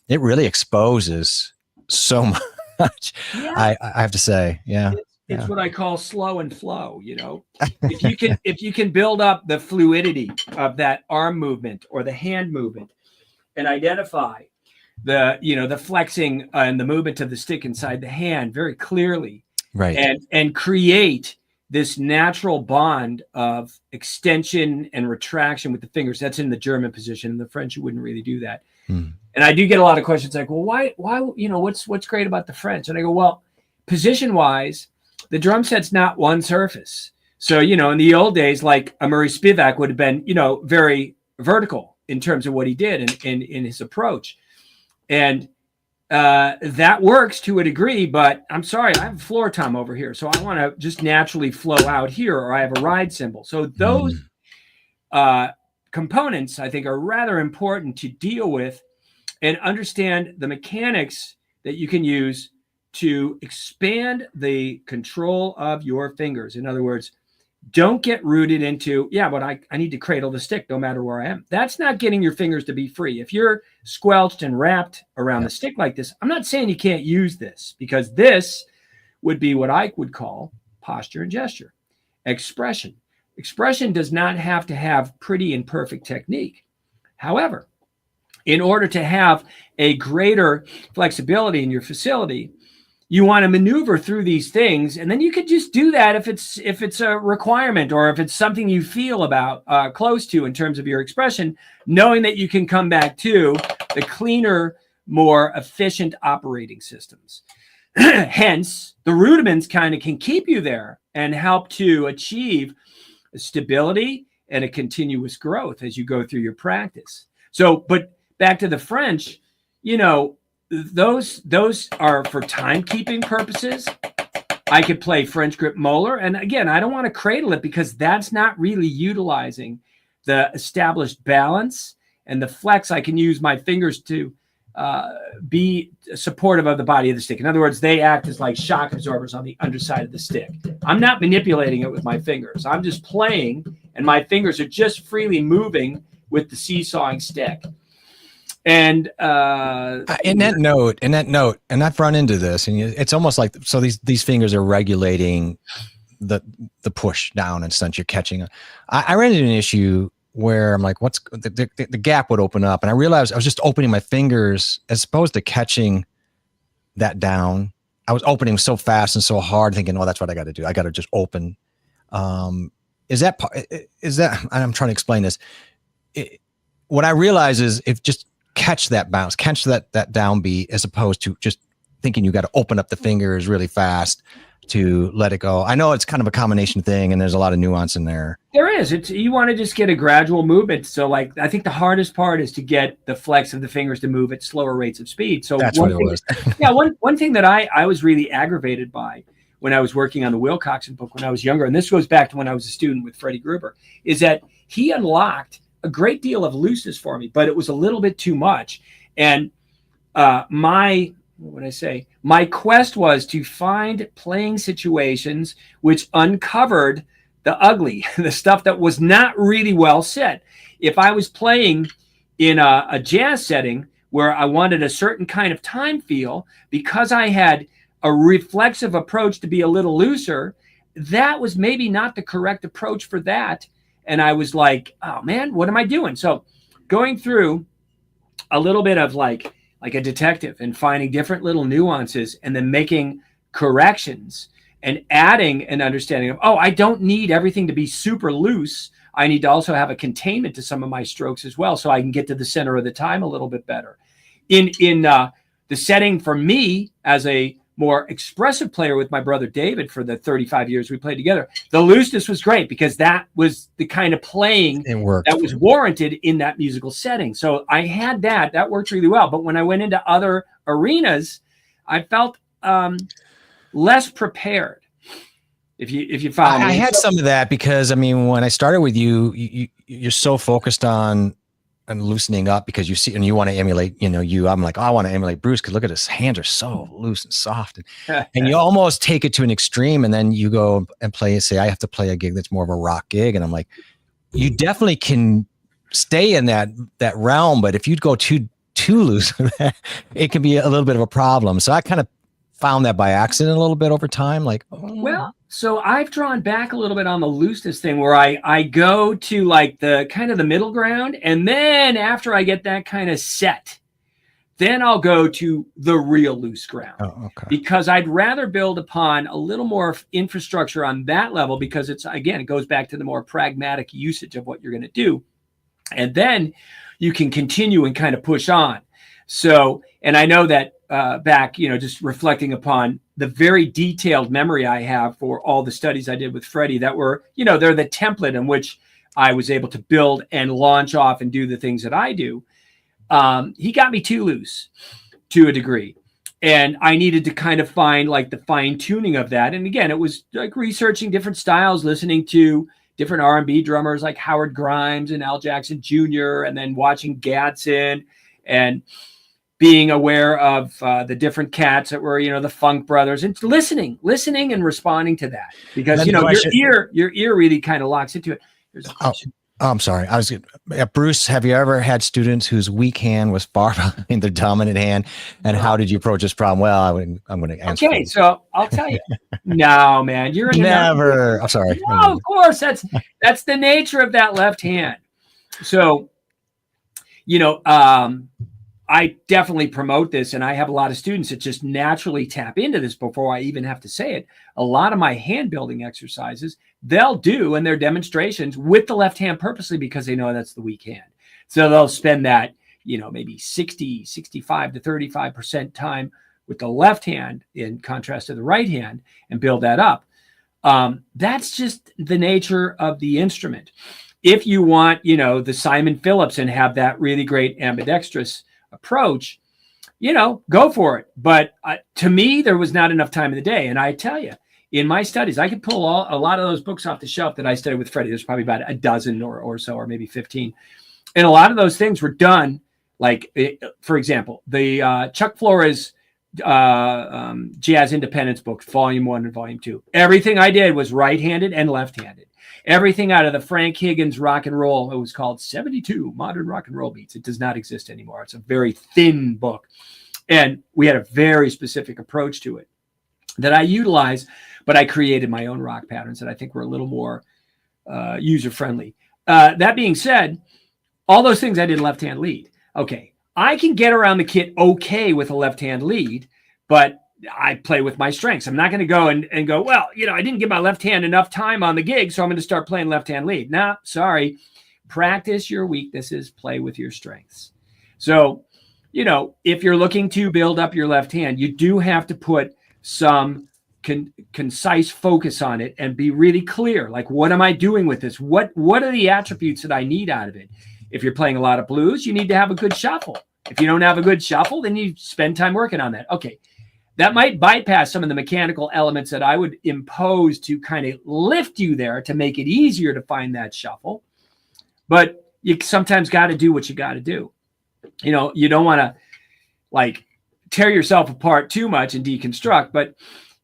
[SPEAKER 1] It really exposes so much. Yeah. I have to say, yeah.
[SPEAKER 2] It's what I call slow and flow. If you can build up the fluidity of that arm movement or the hand movement, and identify the flexing and the movement of the stick inside the hand very clearly,
[SPEAKER 1] right?
[SPEAKER 2] And create this natural bond of extension and retraction with the fingers. That's in the German position. In the French, you wouldn't really do that. And I do get a lot of questions like, well, why, what's great about the French? And I go, well, position wise, the drum set's not one surface. So, in the old days, like a Murray Spivak would have been, very vertical in terms of what he did in his approach. And that works to a degree, but I'm sorry, I have a floor tom over here. So I want to just naturally flow out here, or I have a ride cymbal. So those components, I think, are rather important to deal with and understand the mechanics that you can use to expand the control of your fingers. In other words, don't get rooted into, yeah, but I need to cradle the stick no matter where I am. That's not getting your fingers to be free. If you're squelched and wrapped around the stick like this, I'm not saying you can't use this, because this would be what I would call posture and gesture. Expression. Expression does not have to have pretty and perfect technique. However, in order to have a greater flexibility in your facility, you want to maneuver through these things, and then you could just do that if it's a requirement, or if it's something you feel about close to in terms of your expression, knowing that you can come back to the cleaner, more efficient operating systems. Hence, the rudiments kind of can keep you there and help to achieve stability and a continuous growth as you go through your practice. So, but back to the French, you know, those are for timekeeping purposes. I could play French grip molar. And again, I don't want to cradle it, because that's not really utilizing the established balance and the flex. I can use my fingers to be supportive of the body of the stick. In other words, they act as like shock absorbers on the underside of the stick. I'm not manipulating it with my fingers. I'm just playing, and my fingers are just freely moving with the seesawing stick. And in that note,
[SPEAKER 1] and I've run into this, and it's almost like, so these fingers are regulating the push down, and since you're catching. I ran into an issue where I'm like, what's the gap would open up, and I realized I was just opening my fingers as opposed to catching that down. I was opening so fast and so hard, thinking, oh, that's what I got to do. I got to just open. Is that, I'm trying to explain this. What I realize is, if just catch that bounce, catch that downbeat, as opposed to just thinking you got to open up the fingers really fast to let it go. I know it's kind of a combination thing, and there's a lot of nuance in there.
[SPEAKER 2] There is. You want to just get a gradual movement. So, like, I think the hardest part is to get the flex of the fingers to move at slower rates of speed. So
[SPEAKER 1] that's what it was.
[SPEAKER 2] one thing that I was really aggravated by when I was working on the Wilcoxon book when I was younger, and this goes back to when I was a student with Freddie Gruber, is that he unlocked a great deal of looseness for me, but it was a little bit too much. And my quest was to find playing situations which uncovered the ugly, the stuff that was not really well set. If I was playing in a jazz setting where I wanted a certain kind of time feel, because I had a reflexive approach to be a little looser, that was maybe not the correct approach for that. And I was like, oh man, what am I doing? So going through a little bit of like a detective and finding different little nuances, and then making corrections and adding an understanding of, oh, I don't need everything to be super loose. I need to also have a containment to some of my strokes as well, so I can get to the center of the time a little bit better. In the setting for me as a more expressive player with my brother David for the 35 years we played together, the looseness was great, because that was the kind of playing that was warranted in that musical setting. So I had that worked really well. But when I went into other arenas, I felt less prepared. If you follow me.
[SPEAKER 1] I had some of that, because I mean, when I started with you're so focused on and loosening up, because you see, and you want to emulate, I'm like, oh, I want to emulate Bruce, because look at his hands are so loose and soft, and you almost take it to an extreme, and then you go and say, I have to play a gig that's more of a rock gig, and I'm like, you definitely can stay in that realm, but if you go too loose, it can be a little bit of a problem. So I kind of found that by accident a little bit over time, like, oh.
[SPEAKER 2] Well, so I've drawn back a little bit on the looseness thing, where I go to like the kind of the middle ground, and then after I get that kind of set, then I'll go to the real loose ground.
[SPEAKER 1] Oh, okay.
[SPEAKER 2] Because I'd rather build upon a little more infrastructure on that level, because it goes back to the more pragmatic usage of what you're going to do, and then you can continue and kind of push on. So, and I know that back, just reflecting upon the very detailed memory I have for all the studies I did with Freddie that were, they're the template in which I was able to build and launch off and do the things that I do. He got me too loose to a degree. And I needed to kind of find like the fine tuning of that. And again, it was like researching different styles, listening to different R&B drummers like Howard Grimes and Al Jackson Jr., and then watching Gadsden and being aware of the different cats that were, the Funk Brothers, and listening and responding to that, because, your ear really kind of locks into it. There's a question.
[SPEAKER 1] Oh, I'm sorry. Bruce, have you ever had students whose weak hand was far behind their dominant hand? And how did you approach this problem? Well, I'm going to answer.
[SPEAKER 2] Okay, so I'll tell you. No, man, you're
[SPEAKER 1] never. I'm sorry.
[SPEAKER 2] No, of course, that's the nature of that left hand. So, I definitely promote this, and I have a lot of students that just naturally tap into this before I even have to say it. A lot of my hand building exercises, they'll do in their demonstrations with the left hand purposely, because they know that's the weak hand. So they'll spend that, maybe 60, 65 to 35% time with the left hand in contrast to the right hand, and build that up. That's just the nature of the instrument. If you want, the Simon Phillips and have that really great ambidextrous approach, go for it. But to me, there was not enough time in the day. And I tell you, in my studies, I could pull a lot of those books off the shelf that I studied with Freddie. There's probably about a dozen or so, or maybe 15. And a lot of those things were done, like, for example, the Chuck Flores Jazz Independence book, Volume 1 and Volume 2. Everything I did was right-handed and left-handed. Everything out of the Frank Higgins rock and roll, it was called 72 Modern Rock and Roll Beats. It does not exist anymore. It's a very thin book. And we had a very specific approach to it that I utilize, but I created my own rock patterns that I think were a little more user-friendly. That being said, all those things I did left-hand lead. Okay, I can get around the kit okay with a left-hand lead, but I play with my strengths. I'm not going to go and go, well, I didn't give my left hand enough time on the gig, so I'm going to start playing left-hand lead. Nah, sorry. Practice your weaknesses, play with your strengths. So, if you're looking to build up your left hand, you do have to put some concise focus on it and be really clear. Like, what am I doing with this? What are the attributes that I need out of it? If you're playing a lot of blues, you need to have a good shuffle. If you don't have a good shuffle, then you spend time working on that. Okay. That might bypass some of the mechanical elements that I would impose to kind of lift you there to make it easier to find that shuffle. But you sometimes got to do what you got to do. You don't want to like tear yourself apart too much and deconstruct. But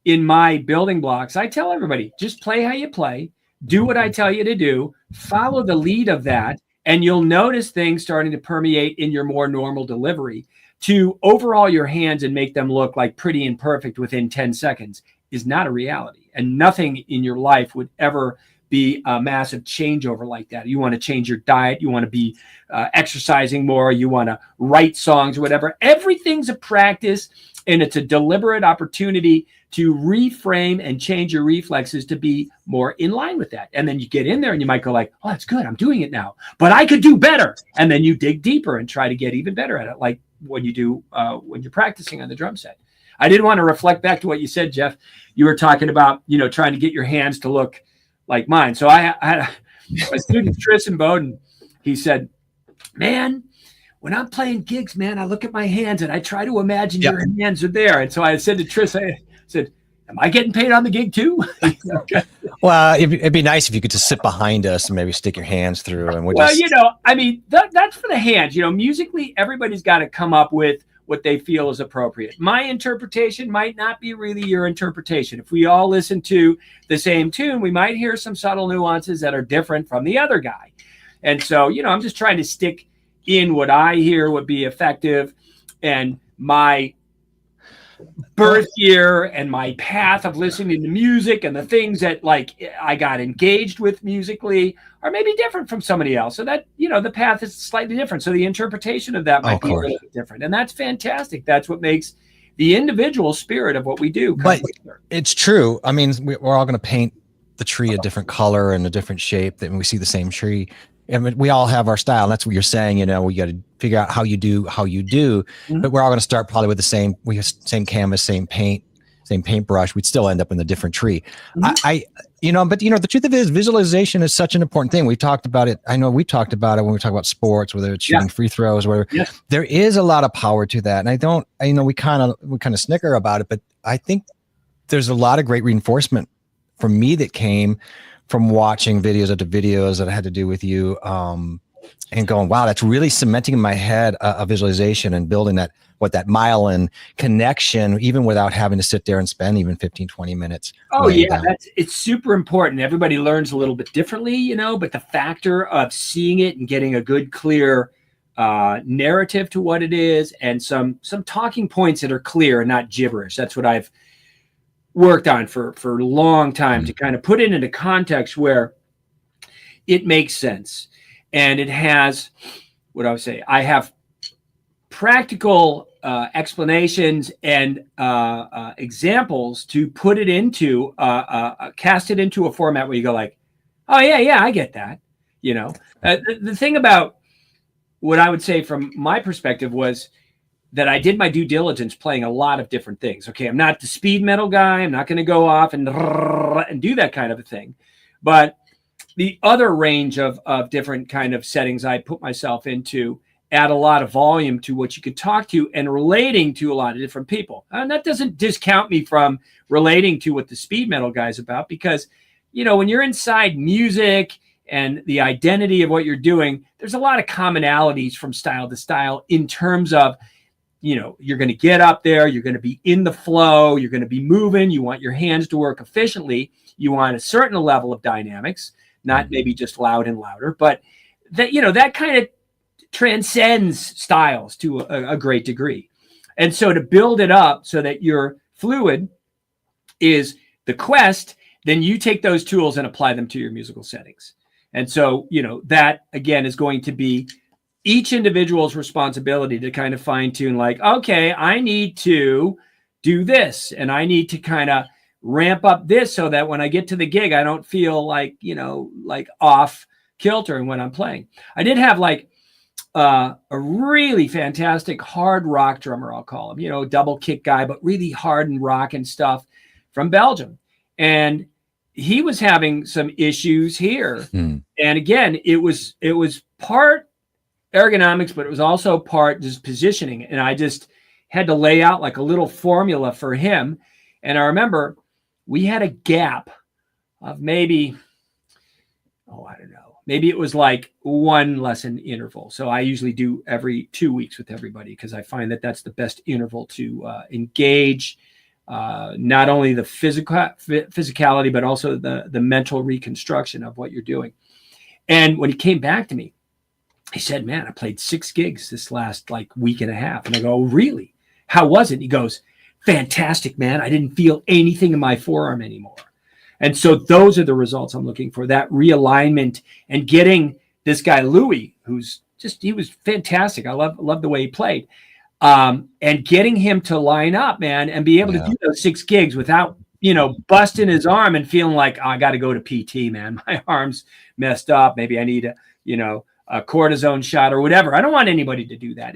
[SPEAKER 2] in my building blocks, I tell everybody, just play how you play, do what I tell you to do, follow the lead of that, and you'll notice things starting to permeate in your more normal delivery. To overhaul your hands and make them look like pretty and perfect within 10 seconds is not a reality. And nothing in your life would ever be a massive changeover like that. You want to change your diet. You want to be exercising more. You want to write songs or whatever. Everything's a practice, and it's a deliberate opportunity to reframe and change your reflexes to be more in line with that. And then you get in there and you might go like, oh, that's good. I'm doing it now, but I could do better. And then you dig deeper and try to get even better at it. Like when you do, when you're practicing on the drum set. I did want to reflect back to what you said, Jeff. You were talking about, trying to get your hands to look like mine. So I had a student, Tristan Bowden. He said, man, when I'm playing gigs, man, I look at my hands and I try to imagine your hands are there. And so I said to Tris, I said, am I getting paid on the gig too?
[SPEAKER 1] Well, it'd be nice if you could just sit behind us and maybe stick your hands through. And
[SPEAKER 2] that's for the hands. Musically, everybody's got to come up with what they feel is appropriate. My interpretation might not be really your interpretation. If we all listen to the same tune, we might hear some subtle nuances that are different from the other guy. And so, I'm just trying to stick in what I hear would be effective, and my birth year and my path of listening to music and the things that I got engaged with musically are maybe different from somebody else. So that, the path is slightly different. So the interpretation of that might be a little bit different. And that's fantastic. That's what makes the individual spirit of what we do.
[SPEAKER 1] But it's true. I mean, we're all going to paint the tree a different color and a different shape that when we see the same tree. And we all have our style. And that's what you're saying. We got to figure out how you do, mm-hmm. But we're all going to start probably with the same canvas, same paint, same paintbrush. We'd still end up in a different tree. Mm-hmm. But the truth of it is visualization is such an important thing. We've talked about it. I know we talked about it when we talk about sports, whether it's shooting free throws, or whatever. Yeah. There is a lot of power to that. And we kind of snicker about it, but I think there's a lot of great reinforcement from me that came from watching videos after videos that had to do with you, and going, wow, that's really cementing in my head a visualization and building that myelin connection, even without having to sit there and spend even 15, 20 minutes.
[SPEAKER 2] Oh yeah, it's super important. Everybody learns a little bit differently, but the factor of seeing it and getting a good, clear narrative to what it is, and some talking points that are clear and not gibberish. That's what I've worked on for a long time, to kind of put it into context where it makes sense. And it has, what I would say, I have practical explanations and examples to put it into, cast it into a format where you go like, oh yeah, I get that. The thing about what I would say from my perspective was that I did my due diligence playing a lot of different things. Okay, I'm not the speed metal guy. I'm not going to go off and do that kind of a thing. But the other range of different kind of settings I put myself into add a lot of volume to what you could talk to and relating to a lot of different people. And that doesn't discount me from relating to what the speed metal guy's about, because, when you're inside music and the identity of what you're doing, there's a lot of commonalities from style to style in terms of, you're going to get up there, you're going to be in the flow, you're going to be moving, you want your hands to work efficiently, you want a certain level of dynamics, not maybe just loud and louder, but that, that kind of transcends styles to a great degree. And so to build it up so that you're fluid is the quest, then you take those tools and apply them to your musical settings. And so, that again is going to be each individual's responsibility to kind of fine tune, like, okay, I need to do this and I need to kind of ramp up this so that when I get to the gig, I don't feel like, like off kilter when I'm playing. I did have like a really fantastic hard rock drummer, I'll call him, double kick guy, but really hard and rock and stuff, from Belgium. And he was having some issues here. And again, it was part ergonomics, but it was also part just positioning. And I just had to lay out like a little formula for him. And I remember we had a gap of maybe, maybe it was like one lesson interval. So I usually do every 2 weeks with everybody, because I find that that's the best interval to engage not only the physicality, but also the mental reconstruction of what you're doing. And when he came back to me, he said, man, I played 6 gigs this last like week and a half. And I go, oh, really? How was it? And he goes, fantastic, man. I didn't feel anything in my forearm anymore. And so those are the results I'm looking for, that realignment, and getting this guy, Louis, he was fantastic. I love the way he played. And getting him to line up, man, and be able to do those 6 gigs without, busting his arm and feeling like, oh, I got to go to PT, man. My arm's messed up. Maybe I need a cortisone shot or whatever. I don't want anybody to do that.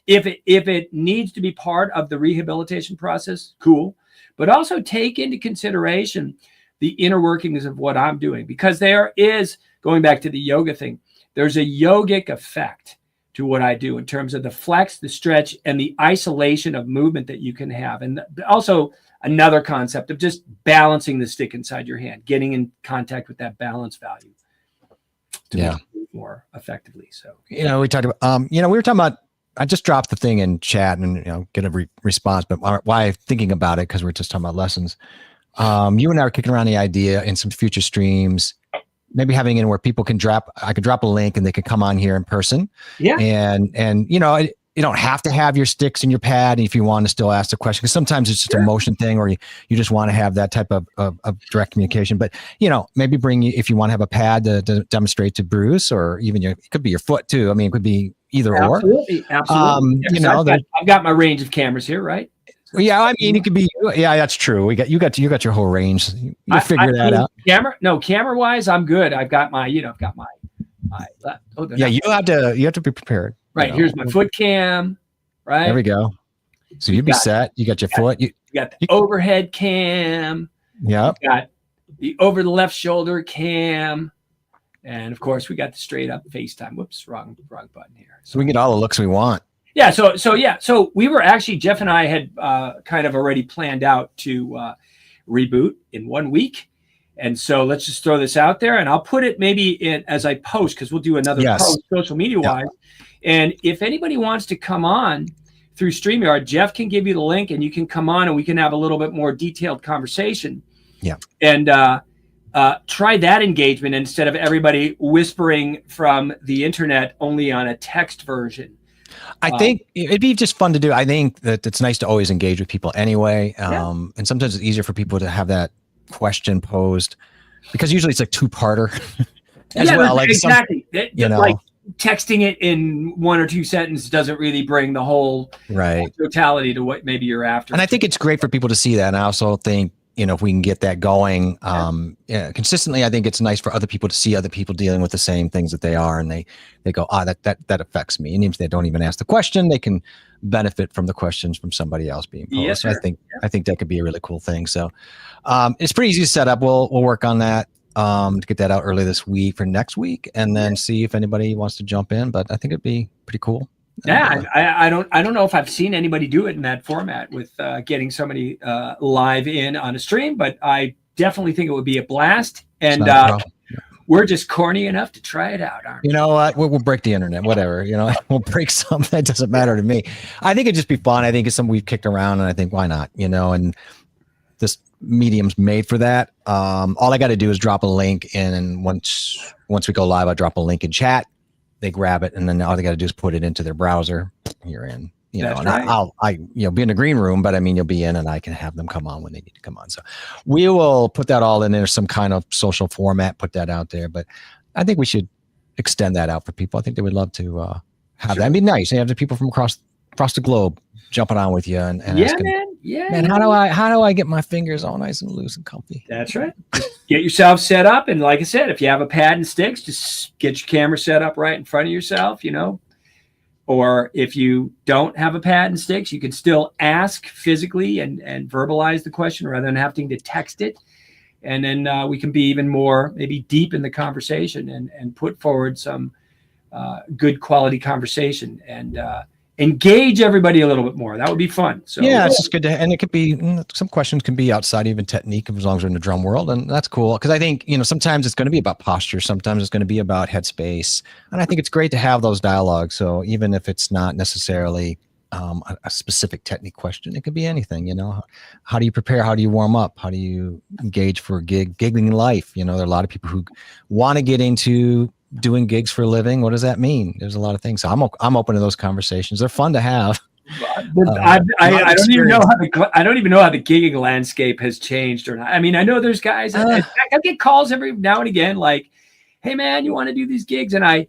[SPEAKER 2] If it needs to be part of the rehabilitation process, cool. But also take into consideration the inner workings of what I'm doing, because there is, going back to the yoga thing, there's a yogic effect to what I do in terms of the flex, the stretch, and the isolation of movement that you can have. And also another concept of just balancing the stick inside your hand, getting in contact with that balance value to make it move more effectively. So,
[SPEAKER 1] we talked about, we were talking about, I just dropped the thing in chat and, get a response, but why I'm thinking about it, because we're just talking about lessons. You and I are kicking around the idea in some future streams, maybe having it where people can I could drop a link and they could come on here in person. Yeah. And you don't have to have your sticks and your pad if you want to still ask the question, because sometimes it's just a motion thing, or you just want to have that type of direct communication. But, maybe if you want to have a pad to demonstrate to Bruce, or even it could be your foot too. It could be either or.
[SPEAKER 2] Absolutely. I've got my range of cameras here, right?
[SPEAKER 1] Yeah, it could be. Yeah, that's true. You got your whole range. You figure that out.
[SPEAKER 2] Camera wise, I'm good. I've got my, you
[SPEAKER 1] have to be prepared.
[SPEAKER 2] Right. Here's my foot cam. Right.
[SPEAKER 1] There we go. So you'd be set. You got your foot. You
[SPEAKER 2] got the overhead cam.
[SPEAKER 1] Yeah.
[SPEAKER 2] You got the over the left shoulder cam. And of course, we got the straight up FaceTime. Whoops, wrong button here.
[SPEAKER 1] So we can get all the looks we want.
[SPEAKER 2] Yeah. So we were actually, Jeff and I had kind of already planned out to reboot in 1 week. And so let's just throw this out there, and I'll put it maybe in as I post, because we'll do another post social media wise. And if anybody wants to come on through StreamYard, Jeff can give you the link, and you can come on and we can have a little bit more detailed conversation.
[SPEAKER 1] Yeah.
[SPEAKER 2] And try that engagement instead of everybody whispering from the internet only on a text version.
[SPEAKER 1] I think it'd be just fun to do. I think that it's nice to always engage with people anyway. And sometimes it's easier for people to have that question posed, because usually it's like two-parter as well. Like
[SPEAKER 2] exactly. Like texting it in 1 or 2 sentences doesn't really bring the whole totality to what maybe you're after.
[SPEAKER 1] And I think it's great for people to see that. And I also think, if we can get that going consistently, I think it's nice for other people to see other people dealing with the same things that they are, and they go, that affects me. And even if they don't even ask the question, they can benefit from the questions from somebody else being posed.
[SPEAKER 2] Yes,
[SPEAKER 1] so I think that could be a really cool thing. So it's pretty easy to set up. We'll work on that to get that out early this week for next week, and then see if anybody wants to jump in. But I think it'd be pretty cool.
[SPEAKER 2] Yeah, I don't know if I've seen anybody do it in that format with getting somebody live in on a stream, but I definitely think it would be a blast. And we're just corny enough to try it out, aren't we?
[SPEAKER 1] You know what? We'll break the internet, whatever. We'll break something. It doesn't matter to me. I think it'd just be fun. I think it's something we've kicked around, and I think why not? And this medium's made for that. All I got to do is drop a link in, and once we go live, I'll drop a link in chat. They grab it, and then all they got to do is put it into their browser. You're in,
[SPEAKER 2] That's
[SPEAKER 1] and
[SPEAKER 2] right.
[SPEAKER 1] I'll be in the green room, but I mean, you'll be in, and I can have them come on when they need to come on. So we will put that all in there, some kind of social format, put that out there. But I think we should extend that out for people. I think they would love to have that. It'd be nice. You have the people from across the globe jumping on with you and asking, man, how do I get my fingers all nice and loose and comfy?
[SPEAKER 2] That's right. Just get yourself set up, and like I said, if you have a pad and sticks, just get your camera set up right in front of yourself, Or if you don't have a pad and sticks, you can still ask physically and verbalize the question rather than having to text it. And then we can be even more maybe deep in the conversation and put forward some good quality conversation and engage everybody a little bit more. That would be fun. So
[SPEAKER 1] yeah, it's just good to, and it could be, some questions can be outside even technique as long as we're in the drum world, and that's cool. Because I think sometimes it's going to be about posture, sometimes it's going to be about headspace, and I think it's great to have those dialogues. So even if it's not necessarily a specific technique question, it could be anything. How do you prepare? How do you warm up? How do you engage for gigging life? There are a lot of people who want to get into doing gigs for a living. What does that mean? There's a lot of things. So I'm open to those conversations. They're fun to have.
[SPEAKER 2] I don't even know how the gigging landscape has changed or not. I mean, I know there's guys. I get calls every now and again, like, "Hey, man, you want to do these gigs?" And I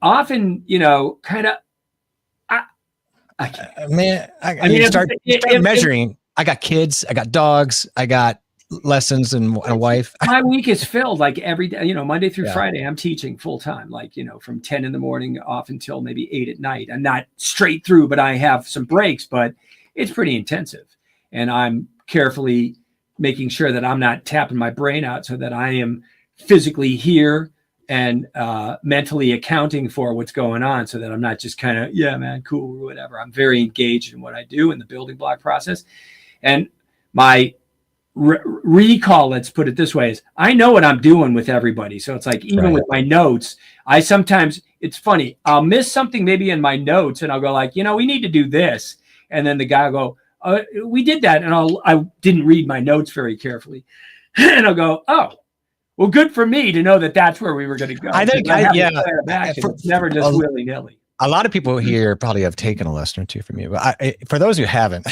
[SPEAKER 2] often, kind of. I start measuring. I got kids. I got dogs. I got lessons and a wife. My week is filled like every day, Monday through Friday, I'm teaching full time, like, from 10 in the morning off until maybe 8 at night. I'm not straight through, but I have some breaks, but it's pretty intensive. And I'm carefully making sure that I'm not tapping my brain out so that I am physically here and mentally accounting for what's going on, so that I'm not just kind of, yeah, man, cool, or whatever. I'm very engaged in what I do in the building block process. And my recall, let's put it this way, is I know what I'm doing with everybody. So it's like, even with my notes, it's funny, I'll miss something maybe in my notes, and I'll go like, we need to do this. And then the guy will go, we did that. And I didn't read my notes very carefully. And I'll go, oh, well, good for me to know that that's where we were going to go.
[SPEAKER 1] I think,
[SPEAKER 2] it's never just willy nilly.
[SPEAKER 1] A lot of people here probably have taken a lesson or two from you, but for those who haven't,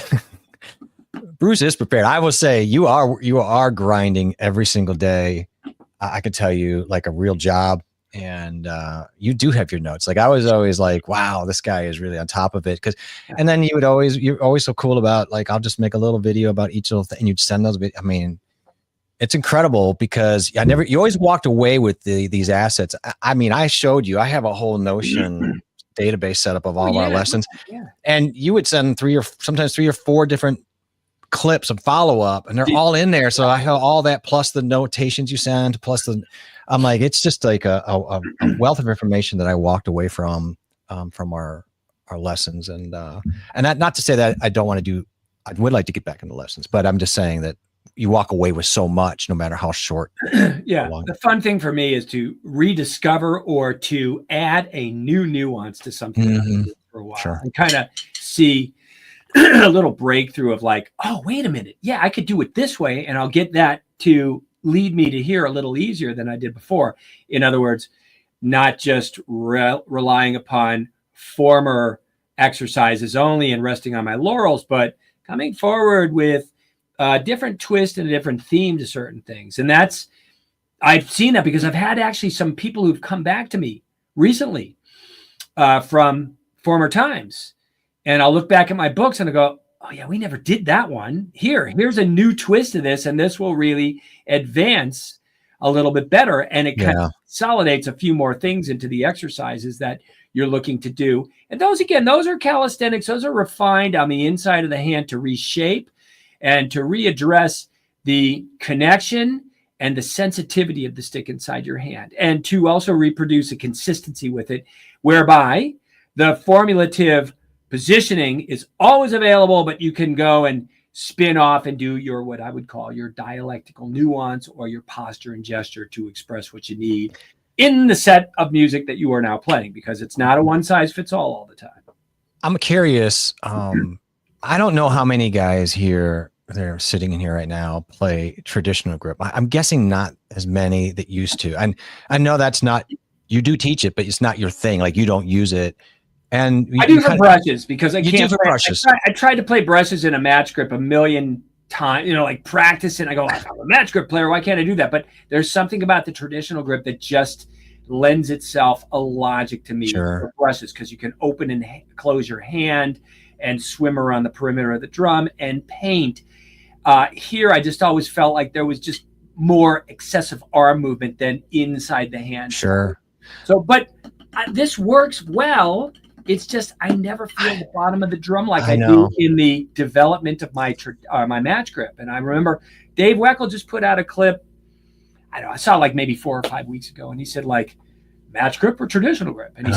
[SPEAKER 1] Bruce is prepared. I will say you are grinding every single day. I could tell you, like, a real job, and you do have your notes. Like, I was always like, wow, this guy is really on top of it. And then you're always so cool about, like, I'll just make a little video about each little thing, and you'd send those. I mean, it's incredible because you always walked away with these assets. I mean, I showed you, I have a whole Notion database set up of all of our lessons, and you would send sometimes three or four different clips of follow-up, and they're all in there. So I have all that plus the notations you send, plus I'm like, it's just like a wealth of information that I walked away from our lessons. And that, not to say that I would like to get back into lessons, but I'm just saying that you walk away with so much, no matter how short.
[SPEAKER 2] Yeah. The fun thing for me is to rediscover or to add a new nuance to something that I've been doing for a while and kind of see a little breakthrough of like, oh, wait a minute. Yeah, I could do it this way. And I'll get that to lead me to here a little easier than I did before. In other words, not just relying upon former exercises only and resting on my laurels, but coming forward with a different twist and a different theme to certain things. And I've seen that because I've had actually some people who've come back to me recently from former times. And I'll look back at my books and I go, oh yeah, we never did that one. Here's a new twist to this. And this will really advance a little bit better. And it kind of consolidates a few more things into the exercises that you're looking to do. And those are calisthenics. Those are refined on the inside of the hand to reshape and to readdress the connection and the sensitivity of the stick inside your hand, and to also reproduce a consistency with it, whereby the formulative positioning is always available, but you can go and spin off and do your, what I would call your dialectical nuance or your posture and gesture to express what you need in the set of music that you are now playing, because it's not a one size fits all the time.
[SPEAKER 1] I'm curious. I don't know how many guys here, they're sitting in here right now, play traditional grip. I'm guessing not as many that used to. And I know that's not, you do teach it, but it's not your thing. Like you don't use it. And
[SPEAKER 2] I do for brushes because I can't.
[SPEAKER 1] Brushes.
[SPEAKER 2] I tried to play brushes in a match grip a million times, like practice it. And I go, I'm a match grip player. Why can't I do that? But there's something about the traditional grip that just lends itself a logic to me for brushes, because you can open and close your hand and swim around the perimeter of the drum and paint. Here, I just always felt like there was just more excessive arm movement than inside the hand.
[SPEAKER 1] Sure.
[SPEAKER 2] So, but this works well. It's just I never feel the bottom of the drum like I do in the development of my match grip. And I remember Dave Weckl just put out a clip. I saw like maybe 4 or 5 weeks ago, and he said like, match grip or traditional grip. And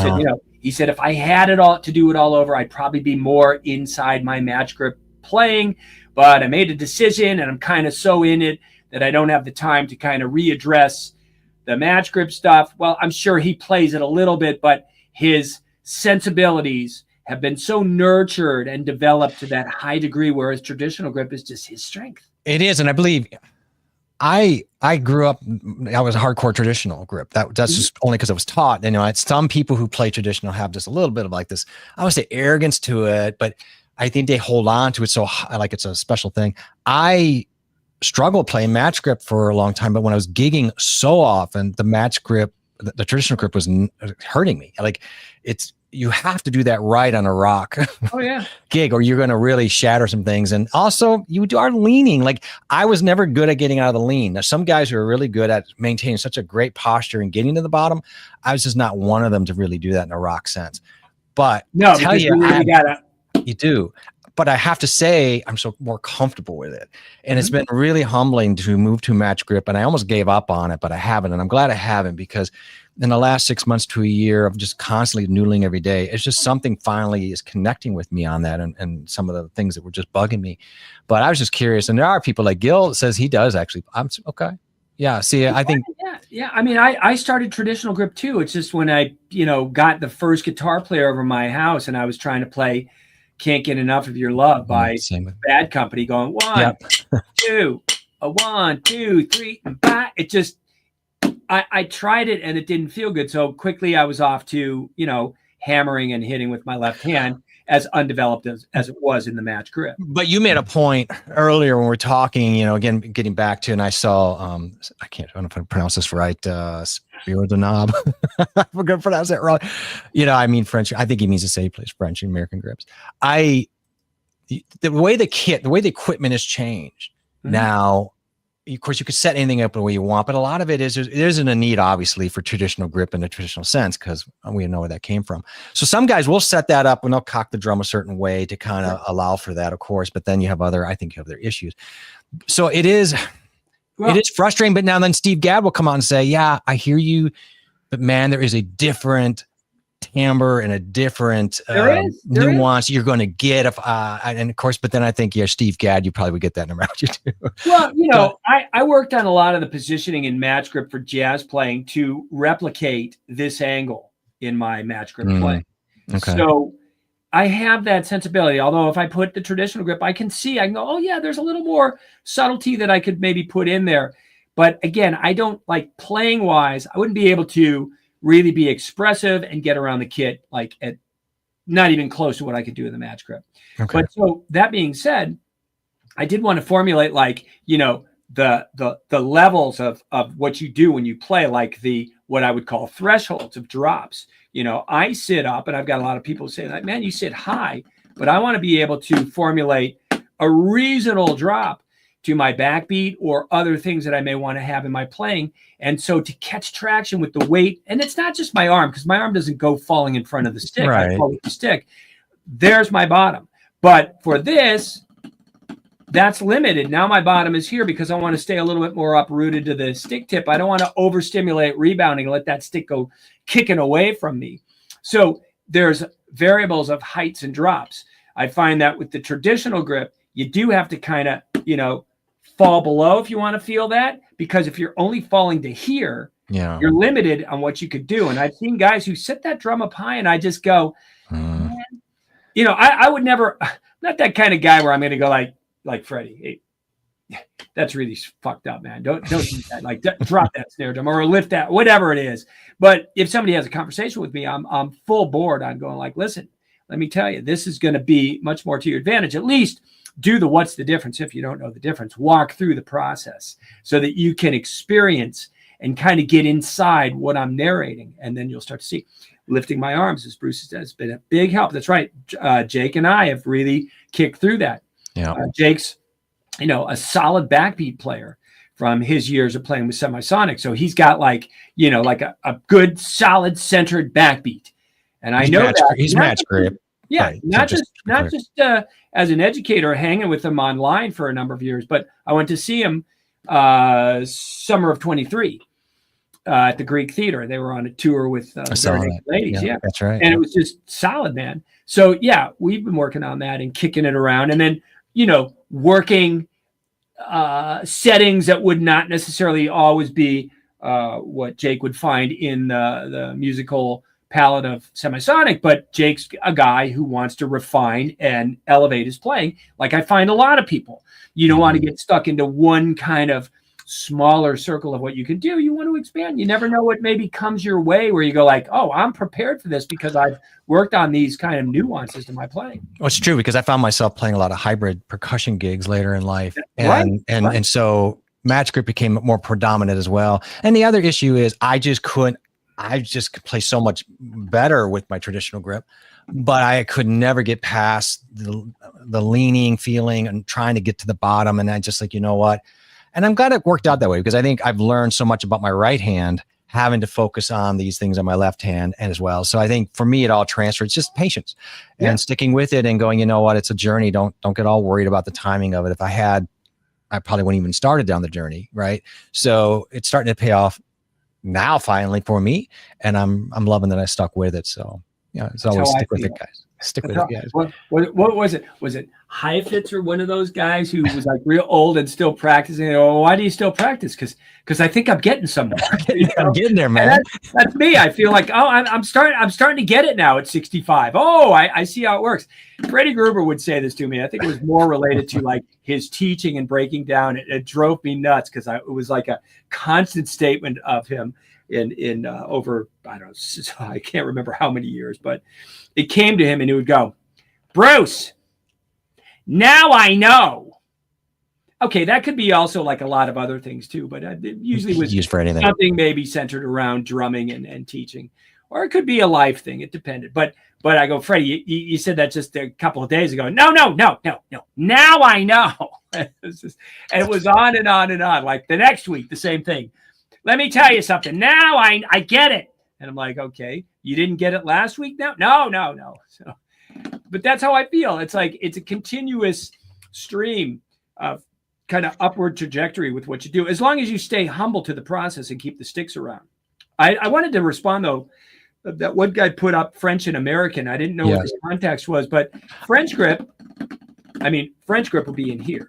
[SPEAKER 2] he said, if I had it all to do it all over, I'd probably be more inside my match grip playing, but I made a decision and I'm kind of so in it that I don't have the time to kind of readdress the match grip stuff. Well, I'm sure he plays it a little bit, but his sensibilities have been so nurtured and developed to that high degree, whereas traditional grip is just his strength.
[SPEAKER 1] It is. And I believe I grew up, I was a hardcore traditional grip. That's just only because I was taught. And, it's some people who play traditional have just a little bit of like this, I would say arrogance to it, but I think they hold on to it so like it's a special thing. I struggled playing match grip for a long time, but when I was gigging so often, the match grip, the traditional grip was hurting me. Like you have to do that right on a rock gig, or you're going to really shatter some things. And also you are leaning. Like I was never good at getting out of the lean. Now, some guys who are really good at maintaining such a great posture and getting to the bottom, I was just not one of them to really do that in a rock sense. But
[SPEAKER 2] no, tell you
[SPEAKER 1] do. But I have to say, I'm so more comfortable with it. And it's been really humbling to move to match grip. And I almost gave up on it, but I haven't. And I'm glad I haven't, because in the last 6 months to a year of just constantly noodling every day, it's just something finally is connecting with me on that and some of the things that were just bugging me. But I was just curious. And there are people like Gil that says he does actually. I'm okay. Yeah. See, I think.
[SPEAKER 2] Yeah. I mean, I started traditional grip too. It's just when I, got the first guitar player over my house and I was trying to play Can't Get Enough of Your Love by Bad Company, going 1, 2, 1, 2, 3, and bye. It just, I tried it and it didn't feel good. So quickly I was off to, hammering and hitting with my left hand, as undeveloped as it was in the match grip.
[SPEAKER 1] But you made a point earlier when we're talking, again, getting back to, and I saw, I don't know if I pronounce this right, Spiro the Knob. I'm going to pronounce that wrong. I mean French. I think he means to say he plays French and American grips. The way the equipment has changed now. Of course, you could set anything up the way you want, but a lot of it is there isn't a need, obviously, for traditional grip in the traditional sense, because we know where that came from. So some guys will set that up and they'll cock the drum a certain way to kind of allow for that, of course. But then you have other issues. So it is frustrating. But now then Steve Gadd will come out and say, "Yeah, I hear you, but man, there is a different timbre and a different nuance you're going to get if and of course, but then I think Steve Gadd, you probably would get that in around you too.
[SPEAKER 2] Well, I worked on a lot of the positioning in match grip for jazz playing to replicate this angle in my match grip play.
[SPEAKER 1] Okay.
[SPEAKER 2] So I have that sensibility. Although if I put the traditional grip, I can go, oh yeah, there's a little more subtlety that I could maybe put in there. But again, I don't like playing wise. I wouldn't be able to really be expressive and get around the kit like at not even close to what I could do in the match grip.
[SPEAKER 1] Okay.
[SPEAKER 2] But so that being said, I did want to formulate like, the levels of what you do when you play, like what I would call thresholds of drops. I sit up, and I've got a lot of people saying like, man, you sit high, but I want to be able to formulate a reasonable drop to my backbeat or other things that I may want to have in my playing. And so to catch traction with the weight, and it's not just my arm, because my arm doesn't go falling in front of the stick.
[SPEAKER 1] Right.
[SPEAKER 2] I fall with the stick. There's my bottom. But for this, that's limited. Now my bottom is here because I want to stay a little bit more uprooted to the stick tip. I don't want to overstimulate rebounding and let that stick go kicking away from me. So there's variables of heights and drops. I find that with the traditional grip, you do have to kind of, fall below if you want to feel that, because if you're only falling to here, you're limited on what you could do. And I've seen guys who set that drum up high, and I just go, man, I would never, not that kind of guy where I'm going to go like Freddie, hey, that's really fucked up, man. Don't do that. Like drop that snare drum or lift that, whatever it is. But if somebody has a conversation with me, I'm full board on going like, listen, let me tell you, this is going to be much more to your advantage. At least do the what's the difference if you don't know the difference. Walk through the process so that you can experience and kind of get inside what I'm narrating. And then you'll start to see. Lifting my arms, as Bruce said, has been a big help. That's right. Jake and I have really kicked through that.
[SPEAKER 1] Yeah.
[SPEAKER 2] Jake's, a solid backbeat player from his years of playing with Semisonic. So he's got like a good, solid, centered backbeat. And I know that
[SPEAKER 1] he's match grip.
[SPEAKER 2] Yeah,
[SPEAKER 1] right.
[SPEAKER 2] not just as an educator hanging with him online for a number of years, but I went to see him summer of 23 at the Greek Theater. They were on a tour with ladies. Yeah,
[SPEAKER 1] that's right.
[SPEAKER 2] And it was just solid, man. So yeah, we've been working on that and kicking it around, and then working settings that would not necessarily always be what Jake would find in the musical palette of Semisonic, but Jake's a guy who wants to refine and elevate his playing. Like I find a lot of people, you don't want to get stuck into one kind of smaller circle of what you can do. You want to expand. You never know what maybe comes your way where you go like, oh, I'm prepared for this because I've worked on these kind of nuances to my playing.
[SPEAKER 1] Well, it's true, because I found myself playing a lot of hybrid percussion gigs later in life. And so match grip became more predominant as well. And the other issue is I just could play so much better with my traditional grip, but I could never get past the leaning feeling and trying to get to the bottom. And I just like, you know what? And I'm glad it worked out that way, because I think I've learned so much about my right hand, having to focus on these things on my left hand and as well. So I think for me, it all transfers. It's just patience and sticking with it and going, you know what? It's a journey. Don't get all worried about the timing of it. If I had, I probably wouldn't even started down the journey. Right. So it's starting to pay off now finally for me. And I'm loving that I stuck with it. So yeah, it's always stick with it, guys. Stick with it, guys.
[SPEAKER 2] What was it? Was it Heifetz or one of those guys who was like real old and still practicing? Oh, why do you still practice? Because I think I'm getting somewhere.
[SPEAKER 1] I'm getting there, man.
[SPEAKER 2] That's me. I feel like, oh, I'm starting to get it now at 65. Oh, I see how it works. Freddie Gruber would say this to me. I think it was more related to like his teaching and breaking down. It drove me nuts because it was like a constant statement of him in over, I don't know, I can't remember how many years, but it came to him and he would go, Bruce, now I know. Okay, that could be also like a lot of other things too, but it usually was
[SPEAKER 1] used for anything.
[SPEAKER 2] Something maybe centered around drumming and teaching, or it could be a life thing. It depended. But I go, Freddie, you said that just a couple of days ago. No. Now I know. And it was on and on and on. Like the next week, the same thing. Let me tell you something. Now I get it. And I'm like, okay, you didn't get it last week now? No. So, but that's how I feel. It's like it's a continuous stream of kind of upward trajectory with what you do, as long as you stay humble to the process and keep the sticks around. I wanted to respond, though, that one guy put up French and American. I didn't know what the context was, but French grip would be in here.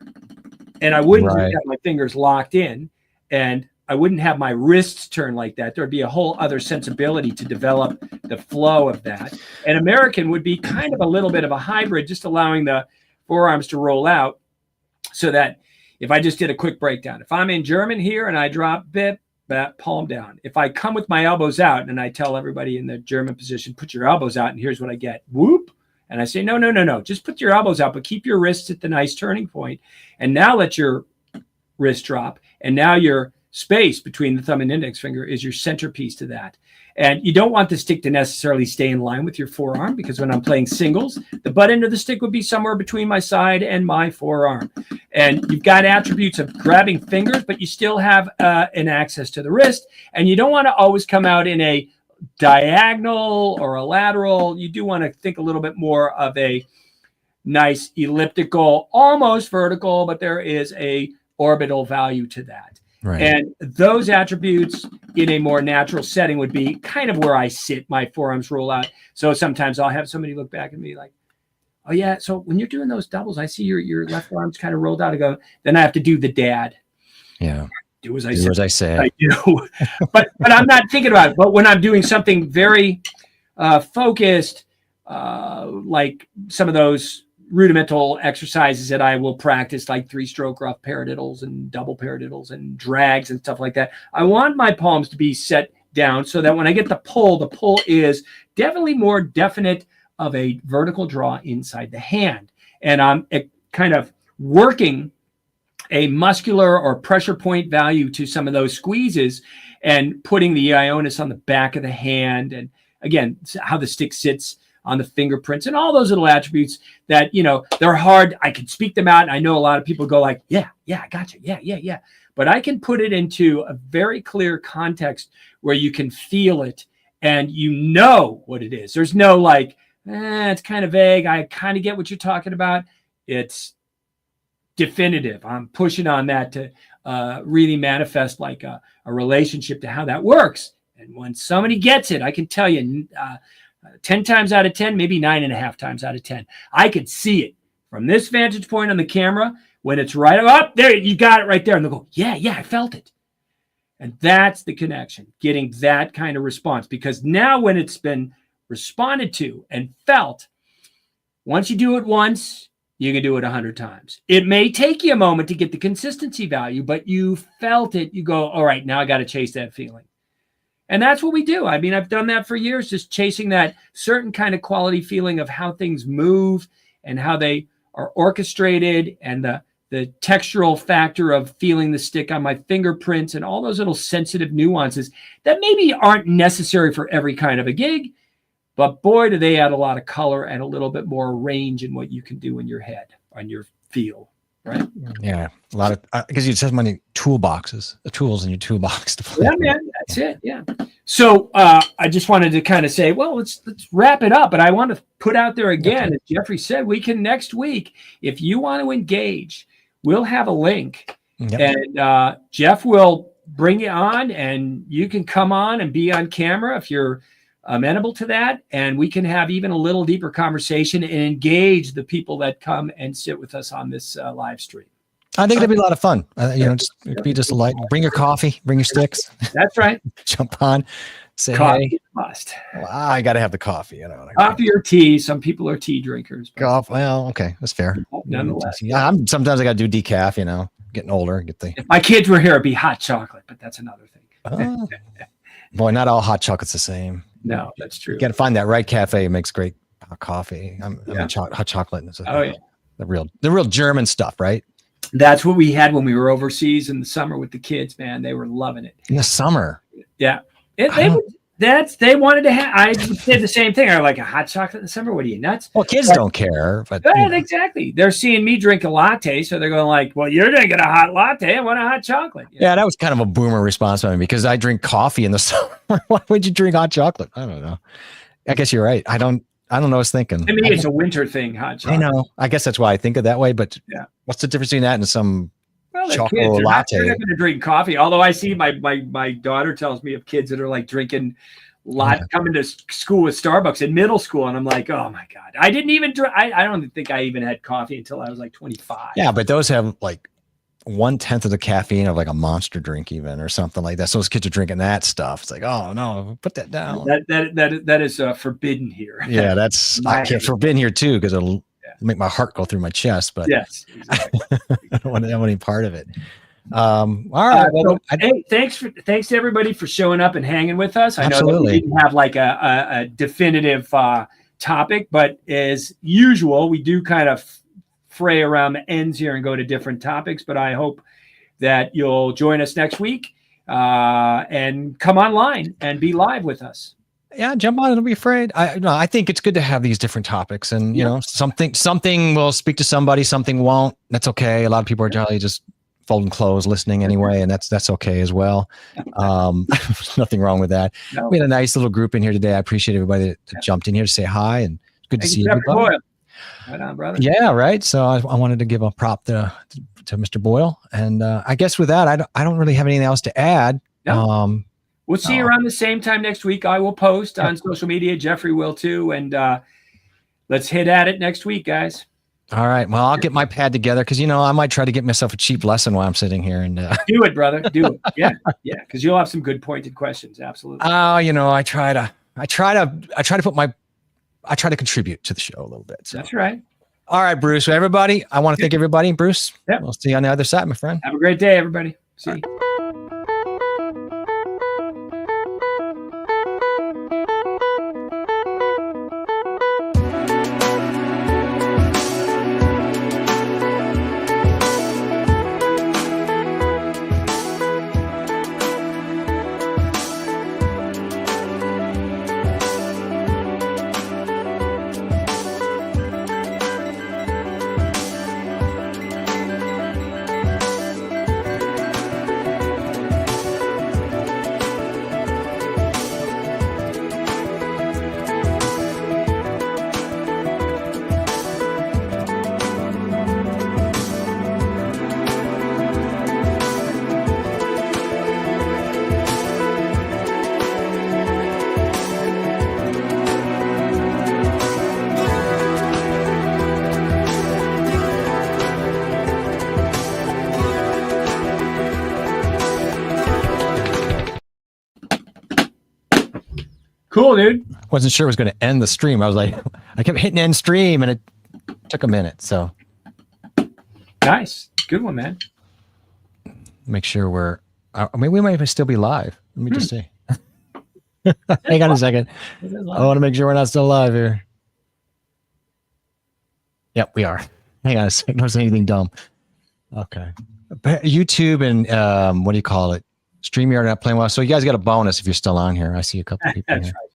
[SPEAKER 2] And I wouldn't have my fingers locked in, and I wouldn't have my wrists turn like that. There'd be a whole other sensibility to develop the flow of that. And American would be kind of a little bit of a hybrid, just allowing the forearms to roll out so that if I just did a quick breakdown, if I'm in German here and I drop bip, that palm down. If I come with my elbows out and I tell everybody in the German position, put your elbows out, and here's what I get. Whoop. And I say, no. Just put your elbows out, but keep your wrists at the nice turning point. And now let your wrist drop. And now your space between the thumb and index finger is your centerpiece to that. And you don't want the stick to necessarily stay in line with your forearm, because when I'm playing singles, the butt end of the stick would be somewhere between my side and my forearm. And you've got attributes of grabbing fingers, but you still have an access to the wrist. And you don't want to always come out in a diagonal or a lateral. You do want to think a little bit more of a nice elliptical, almost vertical, but there is a orbital value to that. Right. And those attributes in a more natural setting would be kind of where I sit. My forearms roll out. So sometimes I'll have somebody look back at me like, oh yeah, so when you're doing those doubles, I see your left arm's kind of rolled out. I go, then I have to do the dad. Yeah. Do as I say. I do. but I'm not thinking about it. But when I'm doing something very focused, like some of those rudimental exercises that I will practice, like 3-stroke rough paradiddles and double paradiddles and drags and stuff like that, I want my palms to be set down so that when I get the pull is definitely more definite of a vertical draw inside the hand. And I'm kind of working a muscular or pressure point value to some of those squeezes and putting the ionis on the back of the hand. And again, how the stick sits on the fingerprints and all those little attributes that, they're hard. I can speak them out. And I know a lot of people go like, yeah, I gotcha. Yeah. But I can put it into a very clear context where you can feel it and you know what it is. There's no like, it's kind of vague. I kind of get what you're talking about. It's definitive. I'm pushing on that to really manifest like a relationship to how that works. And when somebody gets it, I can tell you 10 times out of 10, maybe 9.5 times out of 10, I could see it from this vantage point on the camera when it's right up there. You got it right there. And they'll go, yeah, I felt it. And that's the connection, getting that kind of response. Because now when it's been responded to and felt, once you do it once, you can do it 100 times. It may take you a moment to get the consistency value, but you felt it. You go, all right, now I got to chase that feeling. And that's what we do. I mean, I've done that for years, just chasing that certain kind of quality feeling of how things move and how they are orchestrated, and the textural factor of feeling the stick on my fingerprints and all those little sensitive nuances that maybe aren't necessary for every kind of a gig. But boy, do they add a lot of color and a little bit more range in what you can do in your head, on your feel, right?
[SPEAKER 1] Yeah, a lot of, because you just have many toolboxes, tools in your toolbox to play.
[SPEAKER 2] Yeah, man, that's it. Yeah. So I just wanted to kind of say, well, let's wrap it up. But I want to put out there again, as Jeffrey said, we can next week, if you want to engage, we'll have a link, and Jeff will bring you on, and you can come on and be on camera if you're amenable to that, and we can have even a little deeper conversation and engage the people that come and sit with us on this live stream.
[SPEAKER 1] I think it'd be a lot of fun. It'd be just a light. Bring your coffee, bring your sticks.
[SPEAKER 2] That's right.
[SPEAKER 1] Jump on, say
[SPEAKER 2] coffee
[SPEAKER 1] hey.
[SPEAKER 2] Must.
[SPEAKER 1] Well, I got to have the coffee.
[SPEAKER 2] Coffee or tea. Some people are tea drinkers.
[SPEAKER 1] Well, okay, that's fair.
[SPEAKER 2] Nonetheless,
[SPEAKER 1] sometimes I got to do decaf. Getting older.
[SPEAKER 2] If my kids were here, it'd be hot chocolate, but that's another thing.
[SPEAKER 1] Boy, not all hot chocolate's the same.
[SPEAKER 2] No, that's true.
[SPEAKER 1] You got to find that right cafe. It makes great coffee. Hot chocolate. The real German stuff, right?
[SPEAKER 2] That's what we had when we were overseas in the summer with the kids. Man, they were loving it.
[SPEAKER 1] In the summer.
[SPEAKER 2] Yeah, they wanted to have. I did the same thing. I like a hot chocolate in the summer. What are you, nuts?
[SPEAKER 1] Well, kids don't care, but
[SPEAKER 2] exactly. They're seeing me drink a latte, so they're going like, "Well, you're drinking a hot latte. I want a hot chocolate."
[SPEAKER 1] Yeah, that was kind of a boomer response by me, because I drink coffee in the summer. Why would you drink hot chocolate? I don't know. I guess you're right. I don't know what I was thinking.
[SPEAKER 2] To me, it's a winter thing, hot chocolate.
[SPEAKER 1] I know. I guess that's why I think of that way. But what's the difference between that and some
[SPEAKER 2] Well, they're
[SPEAKER 1] chocolate
[SPEAKER 2] kids. They're not
[SPEAKER 1] latte.
[SPEAKER 2] going to drink coffee. Although I see my daughter tells me of kids that are like drinking coming to school with Starbucks in middle school, and I'm like, oh my god, I didn't even drink. I don't think I even had coffee until I was like 25.
[SPEAKER 1] Yeah, but those have like 1/10 of the caffeine of like a Monster drink, even, or something like that. So those kids are drinking that stuff. It's like, oh no, put that down.
[SPEAKER 2] That is forbidden here.
[SPEAKER 1] Yeah, that's forbidden here too, because it'll make my heart go through my chest. But
[SPEAKER 2] yes, exactly.
[SPEAKER 1] I don't want any part of it. All right.
[SPEAKER 2] Well, hey, thanks to everybody for showing up and hanging with us. I know that we didn't have like a definitive topic, but as usual, we do kind of fray around the ends here and go to different topics. But I hope that you'll join us next week and come online and be live with us.
[SPEAKER 1] Yeah, jump on. Don't be afraid. I think it's good to have these different topics, and you know, something will speak to somebody, something won't. That's okay. A lot of people are probably just folding clothes, listening anyway, and that's okay as well. Nothing wrong with that. No. We had a nice little group in here today. I appreciate everybody that jumped in here to say hi, and it's good to see everybody.
[SPEAKER 2] Boyle. Right on, brother.
[SPEAKER 1] Yeah, right. So I wanted to give a prop to Mr. Boyle, and I guess with that, I don't really have anything else to add.
[SPEAKER 2] No. We'll see you around the same time next week. I will post on social media. Jeffrey will too, and let's hit at it next week, guys.
[SPEAKER 1] All right. Well, I'll get my pad together because I might try to get myself a cheap lesson while I'm sitting here and
[SPEAKER 2] do it, brother. Do it. Yeah, because you'll have some good pointed questions. Absolutely.
[SPEAKER 1] I try to contribute to the show a little bit. So.
[SPEAKER 2] That's right.
[SPEAKER 1] All right, Bruce. So everybody, I want to thank everybody. Bruce, we'll see you on the other side, my friend.
[SPEAKER 2] Have a great day, everybody. See you. Cool, dude.
[SPEAKER 1] Wasn't sure it was going to end the stream. I was like, I kept hitting end stream and it took a minute. So
[SPEAKER 2] nice. Good one, man.
[SPEAKER 1] Make sure we might even still be live. Let me just see. Hang on a second. I want to make sure we're not still live here. Yep, we are. Hang on a second. Don't say anything dumb. Okay. YouTube and what do you call it? StreamYard not playing well. So you guys got a bonus if you're still on here. I see a couple people here.